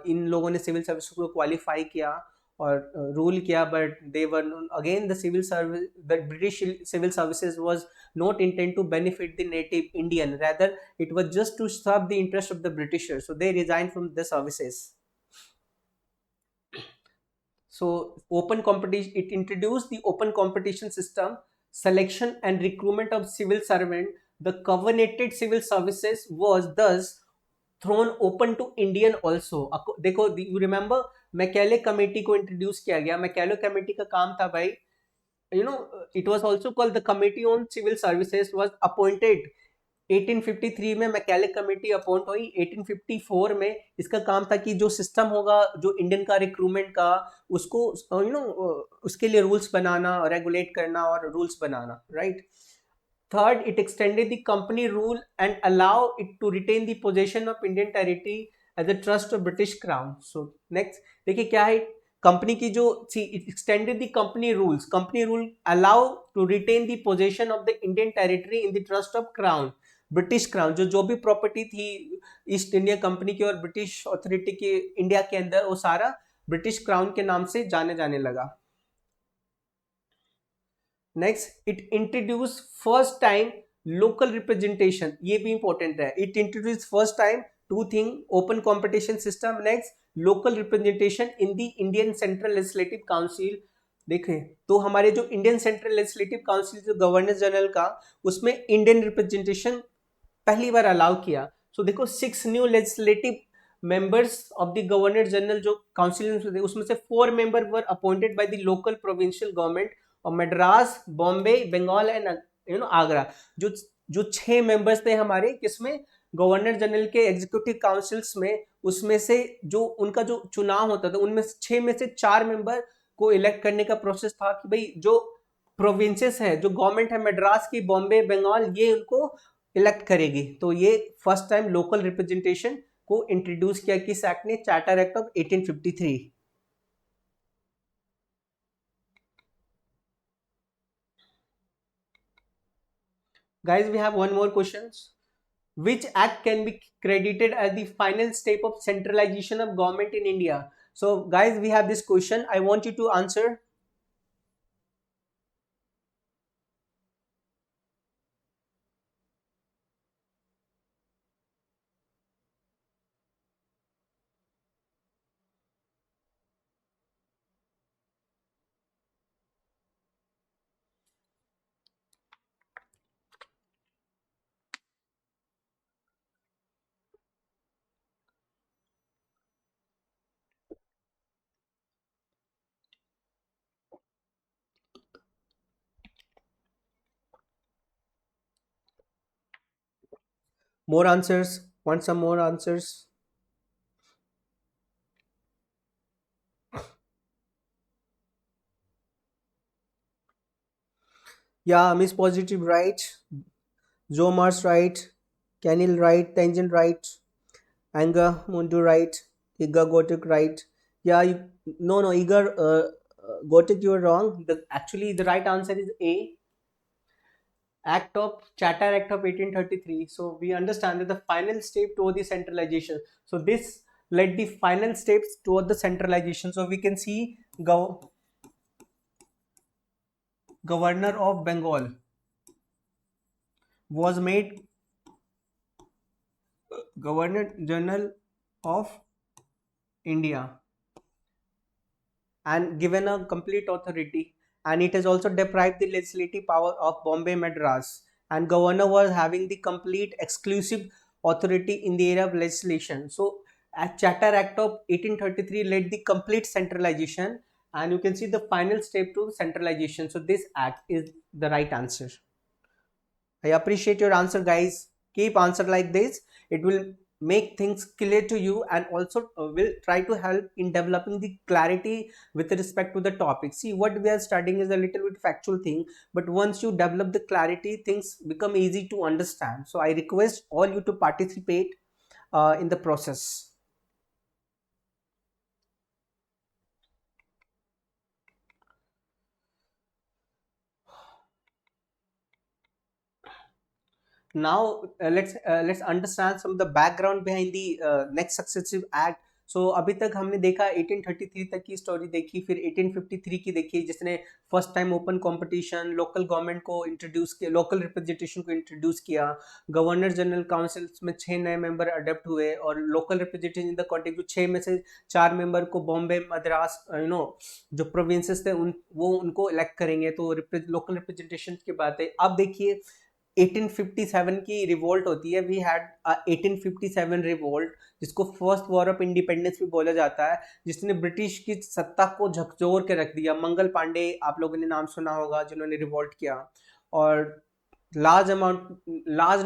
इन लोगों ने सिविल सर्विस को क्वालिफाई किया और रूल किया, but they were again the civil service, the British civil services was not intend to benefit the native Indian, rather it was just to serve the interest of the Britishers, so they resigned from the services. So open competition, it introduced the open competition system, selection and recruitment of civil servant. The covenanted civil services was thus thrown open to Indian also. देखो, you remember Macaulay committee को introduce किया गया। Macaulay committee का काम था भाई, it was also called the Committee on Civil Services, was appointed 1853 में Macaulay committee appoint हुई। 1854 में इसका काम था कि जो सिस्टम होगा जो इंडियन का रिक्रूटमेंट का, उसको उसके लिए रूल्स बनाना, रेगुलेट करना और रूल्स बनाना, right. Third, it extended the company rule and allow it to retain the position of Indian territory as a trust of British crown. So next देखिए क्या है कंपनी की जो extended the company rule allow to retain the position of the Indian territory in the trust of crown, British crown. जो भी property थी east India Company की और ब्रिटिश अथॉरिटी की इंडिया के अंदर, वो सारा ब्रिटिश क्राउन के नाम से जाने लगा। Next, it introduce first time local representation, ये भी इंपॉर्टेंट है. It introduce first time two thing, open competition system. Next, local representation in the Indian central legislative council. देखें तो हमारे जो इंडियन सेंट्रल लेजिस्लेटिव काउंसिल जो गवर्नर जनरल का, उसमें इंडियन रिप्रेजेंटेशन पहली बार अलाउ किया. सो देखो 6 new legislative members of the governor general जो काउंसिल में थे, उसमें से 4 member were appointed by the local provincial government और मद्रास, बॉम्बे, बंगाल एंड आगरा. जो जो 6 मेंबर्स थे हमारे किसमें, गवर्नर जनरल के एग्जीक्यूटिव काउंसिल्स में, उसमें से जो उनका जो चुनाव होता था उनमें 6 में से 4 मेंबर को इलेक्ट करने का प्रोसेस था कि भाई जो प्रोविंसेस है, जो गवर्नमेंट है मद्रास की, बॉम्बे, बंगाल, ये उनको इलेक्ट करेगी. तो ये फर्स्ट टाइम लोकल रिप्रेजेंटेशन को इंट्रोड्यूस किया किस एक्ट ने, charter act of 1853. Guys, we have one more question. Which act can be credited as the final step of centralization of government in India? So guys, we have this question. I want you to answer. More answers. Want some more answers? Yeah, Miss Positive right. Zomars right. Canil right. Tangent right. Anga Mundu right. Iga Gotik right. Yeah, no, Iga Gotik, you are wrong. Actually, the right answer is A. Act of Charter Act of 1833. So we understand that the final step toward the centralization. So this led the final steps toward the centralization. So we can see Governor of Bengal was made Governor General of India and given a complete authority, and it has also deprived the legislative power of Bombay Madras, and governor was having the complete exclusive authority in the area of legislation. So at Charter Act of 1833 led the complete centralization, and you can see the final step to centralization. So this act is the right answer. I appreciate your answer, guys. Keep answer like this. It will make things clear to you, and also will try to help in developing the clarity with respect to the topic. See, what we are studying is a little bit factual thing, but once you develop the clarity, things become easy to understand. So I request all you to participate in the process. Now let's understand some of the background behind the next successive act. So अभी तक हमने देखा 1833 तक की story देखी, फिर 1853 की देखी जिसने first time open competition, local government को इंट्रोड्यूस किया, लोकल रिप्रेजेंटेशन को इंट्रोड्यूस किया, गवर्नर जनरल काउंसिल में 6 नए मेंबर अडेप्ट हुए, और local representation in the contact जो 6 में से 4 मेंबर को बॉम्बे, मद्रास, जो प्रोविंसेस थे वो उनको इलेक्ट करेंगे. तो लोकल रिप्रेजेंटेशन की बात है. अब देखिए 1857 की रिवोल्ट होती है. वी हैड 1857 रिवोल्ट, जिसको फर्स्ट वॉर ऑफ इंडिपेंडेंस भी बोला जाता है, जिसने ब्रिटिश की सत्ता को झकझोर के रख दिया. मंगल पांडे आप लोगों ने नाम सुना होगा जिन्होंने रिवोल्ट किया, और लार्ज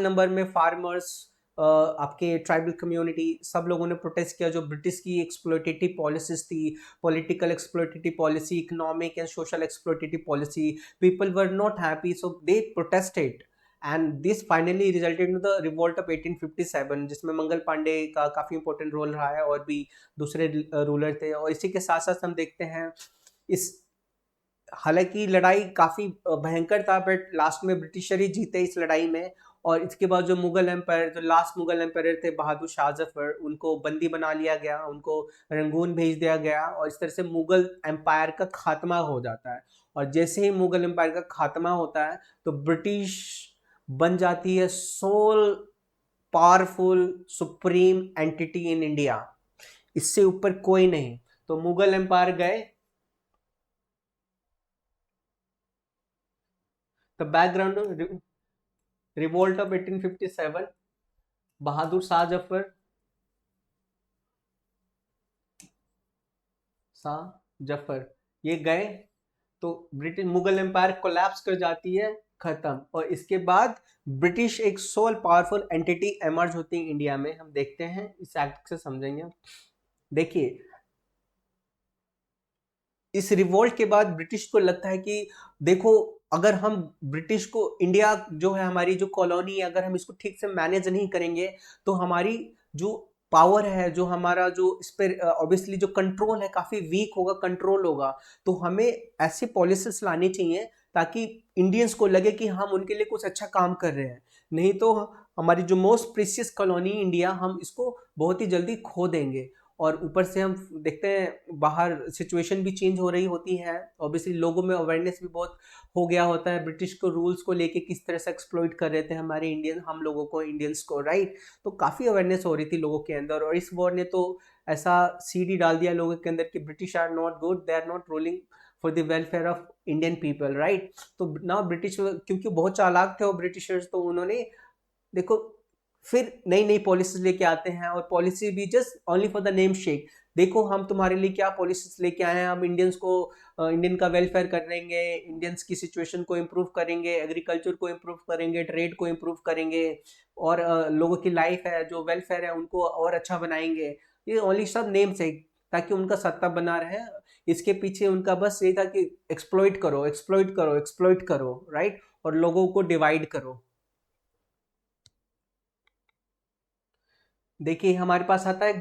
नंबर में फार्मर्स, आपके ट्राइबल कम्युनिटी, सब लोगों ने प्रोटेस्ट किया जो ब्रिटिश की एक्सप्लोइटेटिव पॉलिसीज थी, political exploitative policy, economic and social exploitative policy. People were not happy, so they protested, and this finally resulted in the revolt of 1857, जिसमें मंगल पांडे का काफ़ी इंपॉर्टेंट रोल रहा है, और भी दूसरे रूलर थे. और इसी के साथ साथ हम देखते हैं इस, हालांकि लड़ाई काफ़ी भयंकर था, बट लास्ट में ब्रिटिशर ही जीते इस लड़ाई में. और इसके बाद जो मुगल एम्पायर, जो लास्ट मुगल एम्पायर थे बहादुर शाह जफर, उनको बंदी बना लिया गया, उनको रंगून भेज दिया गया, और इस तरह से मुगल एम्पायर का खात्मा हो जाता है. और जैसे ही मुगल एम्पायर का खात्मा होता है तो ब्रिटिश बन जाती है sole powerful supreme entity in India, इससे ऊपर कोई नहीं। तो मुगल एम्पायर गए, the background revolt of 1857, Bahadur Shah Zafar ये गए, तो ब्रिटिश मुगल एम्पायर कोलैप्स कर जाती है, खत्म। और इसके बाद ब्रिटिश एक सोल पावरफुल एंटिटी एमर्ज होती है इंडिया में, हम देखते हैं इस एक्ट से समझेंगे। देखिए इस रिवोल्ट के बाद ब्रिटिश को लगता है कि देखो, अगर हम ब्रिटिश को, इंडिया जो है हमारी जो कॉलोनी है, अगर हम इसको ठीक से मैनेज नहीं करेंगे तो हमारी जो पावर है, जो हमारा जो इस पर ऑब्वियसली जो कंट्रोल है काफी वीक होगा, कंट्रोल होगा। तो हमें ऐसी पॉलिसीज लानी चाहिए ताकि इंडियंस को लगे कि हम उनके लिए कुछ अच्छा काम कर रहे हैं। नहीं तो हमारी जो मोस्ट प्रीशियस कॉलोनी इंडिया, हम इसको बहुत ही जल्दी खो देंगे। और ऊपर से हम देखते हैं बाहर सिचुएशन भी चेंज हो रही होती है, ऑब्वियसली लोगों में अवेयरनेस भी बहुत हो गया होता है, ब्रिटिश को रूल्स को लेके किस तरह से एक्सप्लॉइट कर रहे थे हमारे इंडियन, हम लोगों को, इंडियंस को, राइट। तो काफ़ी अवेयरनेस हो रही थी लोगों के अंदर, और इस वॉर ने तो ऐसा सीडी डाल दिया लोगों के अंदर कि British are not good, they are not ruling for the welfare of Indian people, right. तो ना ब्रिटिश, क्योंकि बहुत चालाक थे वो ब्रिटिशर्स, तो उन्होंने देखो फिर नई नई पॉलिसीज लेके आते हैं, और पॉलिसी भी just only for the name shake. देखो हम तुम्हारे लिए क्या पॉलिसीज लेके आए हैं, हम इंडियंस को, इंडियन का वेलफेयर करेंगे, इंडियंस की सिचुएशन को इम्प्रूव करेंगे, एग्रीकल्चर को इम्प्रूव करेंगे, ट्रेड को इम्प्रूव करेंगे, और लोगों की लाइफ है, जो वेलफेयर है, उनको और अच्छा बनाएंगे। ये ओनली सब नेम से, ताकि उनका सत्ता बना रहे। इसके पीछे उनका बस यही था कि एक्सप्लॉइट करो, एक्सप्लॉइट करो, एक्सप्लॉइट करो, राइट, और लोगों को डिवाइड करो। देखिए हमारे पास आता है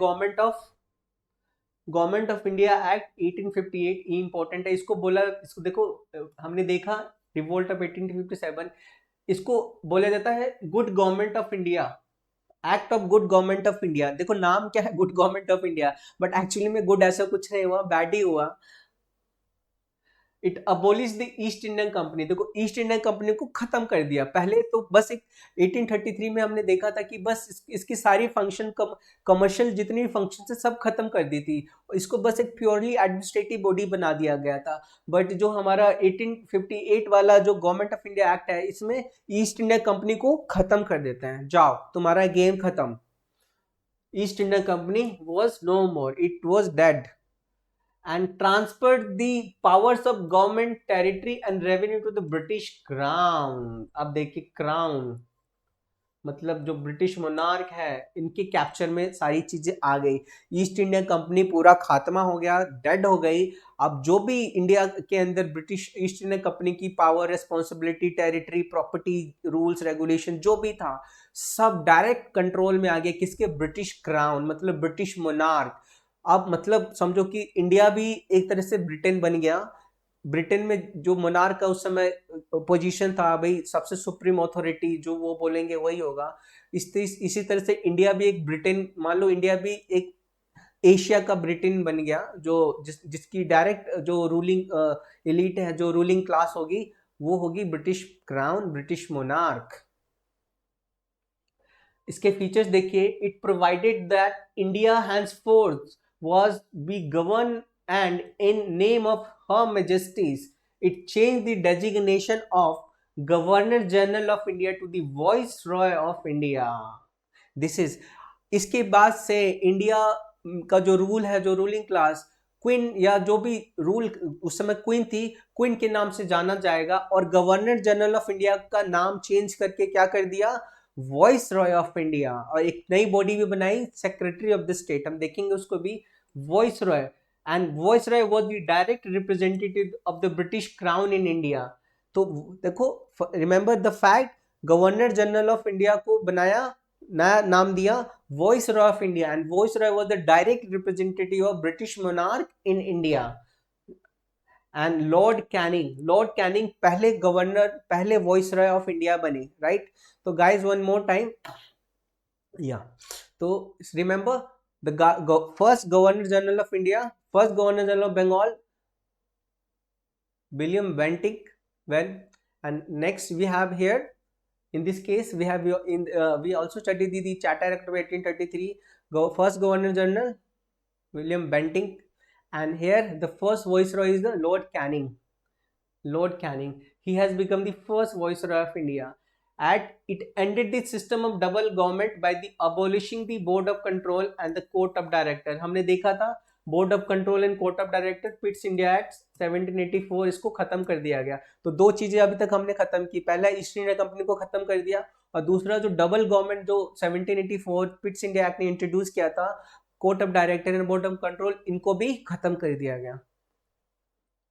गवर्नमेंट ऑफ इंडिया एक्ट 1858, ये इंपॉर्टेंट है, इसको बोला, इसको देखो, हमने देखा रिवोल्ट ऑफ 1857, इसको बोला जाता है good government of India, Act of good government of India. देखो नाम क्या है, good government of India, but actually में गुड ऐसा कुछ नहीं हुआ, बैड ही हुआ। It abolish the east Indian company, देखो ईस्ट इंडियन कंपनी को खत्म कर दिया। पहले तो बस एक 1833 में हमने देखा था कि बस इसकी सारी फंक्शन, कमर्शियल जितनी भी फंक्शन है सब खत्म कर दी थी, इसको बस एक प्योरली एडमिनिस्ट्रेटिव बॉडी बना दिया गया था। बट जो हमारा 1858 वाला जो गवर्नमेंट ऑफ इंडिया एक्ट है, इसमें ईस्ट इंडिया कंपनी को खत्म कर देते हैं, जाओ तुम्हारा गेम खत्म। East India Company was no more, it was dead, and transferred the powers of government, territory and revenue to the British Crown। अब देखिए क्राउन मतलब जो ब्रिटिश मोनार्क है, इनके कैप्चर में सारी चीजें आ गई। ईस्ट इंडिया कंपनी पूरा खात्मा हो गया, डेड हो गई। अब जो भी इंडिया के अंदर ब्रिटिश ईस्ट इंडिया कंपनी की power, responsibility, territory, property, rules, regulation जो भी था, सब डायरेक्ट कंट्रोल में आ गया किसके, ब्रिटिश क्राउन, मतलब ब्रिटिश मोनार्क। अब मतलब समझो कि इंडिया भी एक तरह से ब्रिटेन बन गया। ब्रिटेन में जो मोनार्क का उस समय पोजीशन था, भाई सबसे सुप्रीम अथॉरिटी जो वो बोलेंगे वही होगा। इसी तरह से इंडिया भी एक ब्रिटेन, मान लो इंडिया भी एक एशिया का ब्रिटेन बन गया, जो जिसकी डायरेक्ट जो रूलिंग एलिट है, जो रूलिंग क्लास होगी, वो होगी ब्रिटिश क्राउन, ब्रिटिश मोनार्क। इसके फीचर्स देखिए, it provided that India henceforth was be governed and in name of her majesties, it changed the designation of governor general of India to the viceroy of India। this is, इसके बाद से India का जो rule है, जो ruling class, queen या जो भी रूल उस समय क्वीन थी, क्वीन के नाम से जाना जाएगा, और गवर्नर जनरल ऑफ इंडिया का नाम चेंज करके क्या कर दिया, वॉइस रॉय ऑफ इंडिया। और एक नई बॉडी भी बनाई, सेक्रेटरी ऑफ द स्टेट, हम देखेंगे उसको भी, voice Roy. And voice Roy was the direct representative of the British crown in India. तो देखो, remember the fact, governor general of India को बनाया, नया नाम दिया voice Roy of India, and voice Roy was the direct representative of British monarch in India. And Lord Canning पहले governor, पहले voice Roy of India बने, राइट। तो गाइज वन मोर टाइम, या तो remember the first governor general of India, first governor general of Bengal, William Bentinck when, and next we have here In this case, we also studied the Charter Act of 1833. First Governor General William Bentinck, and here the first Viceroy is the Lord Canning. Lord Canning. He has become the first Viceroy of India. At it ended the system of double government by the abolishing the Board of Control and the Court of Director. हमने देखा था board of control and court of director, पिट्स India Act 1784, इसको खत्म कर दिया गया। तो दो चीजें अभी तक हमने खत्म की, पहला ईस्ट इंडिया कंपनी को खत्म कर दिया, और दूसरा जो डबल गवर्नमेंट जो 1784 पिट्स इंडिया एक्ट ने इंट्रोड्यूस किया था, court of director and board of control, इनको भी खत्म कर दिया गया।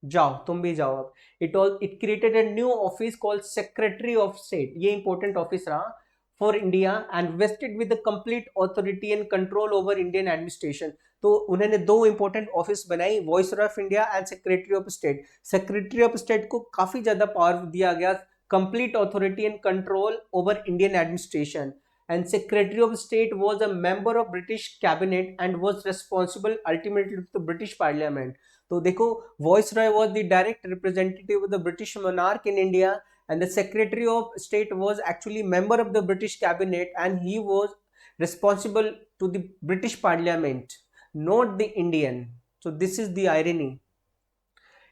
जाओ तुम भी जाओ अब। It created a new office called secretary of state. ये इंपॉर्टेंट ऑफिस रहा for India and wasted with the complete authority and control over Indian administration. तो उन्होंने दो इंपॉर्टेंट ऑफिस बनाई, viceroy of India and secretary of state. Secretary of state को काफी ज्यादा power दिया गया, complete authority and control over Indian administration, and secretary of state was a member of British cabinet and was responsible ultimately to the British parliament. तो देखो, Viceroy was the direct representative of the British monarch in India, and the secretary of state was actually member of the British cabinet, and he was responsible to the British parliament, not the Indian. So this is the irony.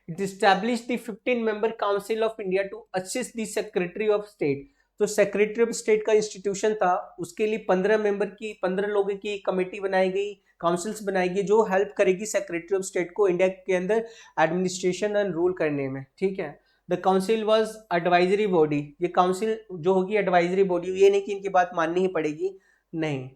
It established the 15-member council of India to assist the secretary of state. तो secretary of state का institution था, उसके लिए 15 लोगों की committee बनाई गई, councils बनाई गई, जो हेल्प करेगी सेक्रेटरी ऑफ स्टेट को इंडिया के अंदर एडमिनिस्ट्रेशन एंड रूल करने में। ठीक है, the council was advisory body. ये काउंसिल जो होगी एडवाइजरी बॉडी, ये नहीं कि इनकी बात माननी ही पड़ेगी, नहीं।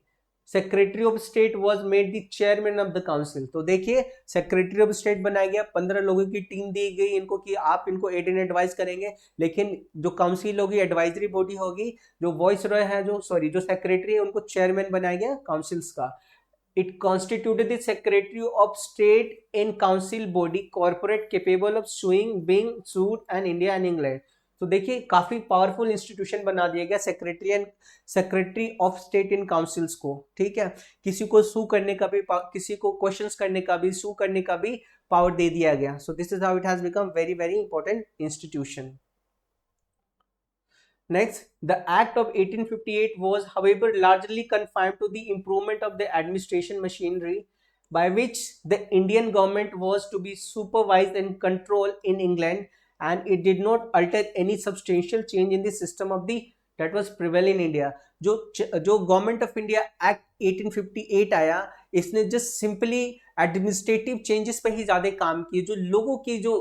Secretary of state was made the chairman of the council. तो देखिए, सेक्रेटरी ऑफ स्टेट बनाया गया, 15 लोगों की टीम दी गई इनको कि आप इनको एड एंड एडवाइस करेंगे, लेकिन जो काउंसिल होगी, एडवाइजरी बॉडी होगी, जो वॉइस रॉय है, जो सेक्रेटरी है, उनको चेयरमैन बनाया गया काउंसिल्स का। It constituted the secretary of state in council body corporate capable of sewing, being sued and India and England. तो देखिए, काफी पावरफुल इंस्टीट्यूशन बना दिया गया secretary of state in councils को। ठीक है, किसी को सू करने का भी, किसी को क्वेश्चंस करने का भी, सू करने का भी पावर दे दिया गया। सो this is how it has become very very important institution. Next, the Act of 1858 was, however, largely confined to the improvement of the administration machinery by which the Indian government was to be supervised and controlled in England, and it did not alter any substantial change in the system of the that was prevail in India. जो government of India act 1858 आया, इसने just simply administrative changes पे ही ज्यादा काम किए। जो लोगों की जो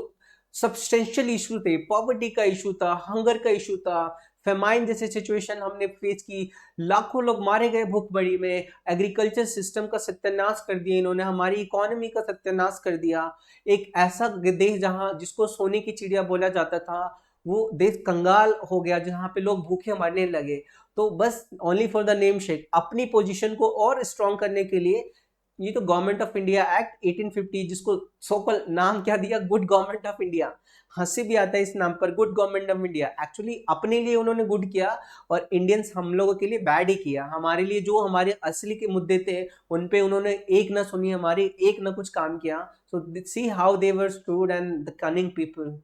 सब्सटेंशियल इशू थे, पॉवर्टी का इशू था, हंगर का इशू था, फेमाइन जैसे सिचुएशन हमने फेस की, लाखों लोग मारे गए भूखमरी में, एग्रीकल्चर सिस्टम का सत्यानाश कर दिया इन्होंने, हमारी इकोनॉमी का सत्यानाश कर दिया। एक ऐसा देश जहां जिसको सोने की चिड़िया बोला जाता था, वो देश कंगाल हो गया, जहां पे लोग भूखे मरने लगे। तो बस only for the name shake, अपनी पोजीशन को और स्ट्रॉन्ग करने के लिए ये तो गवर्नमेंट ऑफ इंडिया एक्ट 1850, जिसको सोकल नाम क्या दिया, गुड गवर्नमेंट ऑफ इंडिया। हंसी भी आता है इस नाम पर, good government of India. Actually अपने लिए उन्होंने गुड किया और इंडियंस हम लोगों के लिए बैड ही किया। हमारे लिए जो हमारे असली के मुद्दे थे उन पे उन्होंने एक ना सुनी हमारी, एक ना कुछ काम किया। So see how they were shrewd and the cunning people.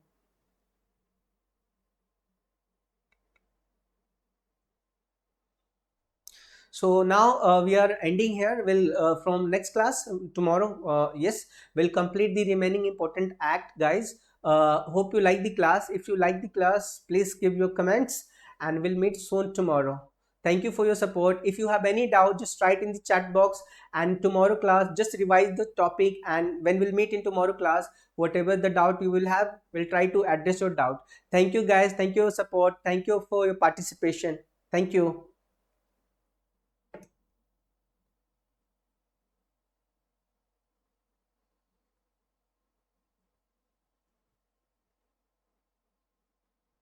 So now we are ending here. We'll from next class tomorrow, yes, we'll complete the remaining important act, guys. Hope you like the class. If you like the class, please give your comments, and we'll meet soon tomorrow. Thank you for your support. If you have any doubt, just write in the chat box, and tomorrow class just revise the topic, and when we'll meet in tomorrow class, whatever the doubt you will have, we'll try to address your doubt. Thank you, guys. Thank you for your support. Thank you for your participation. Thank you.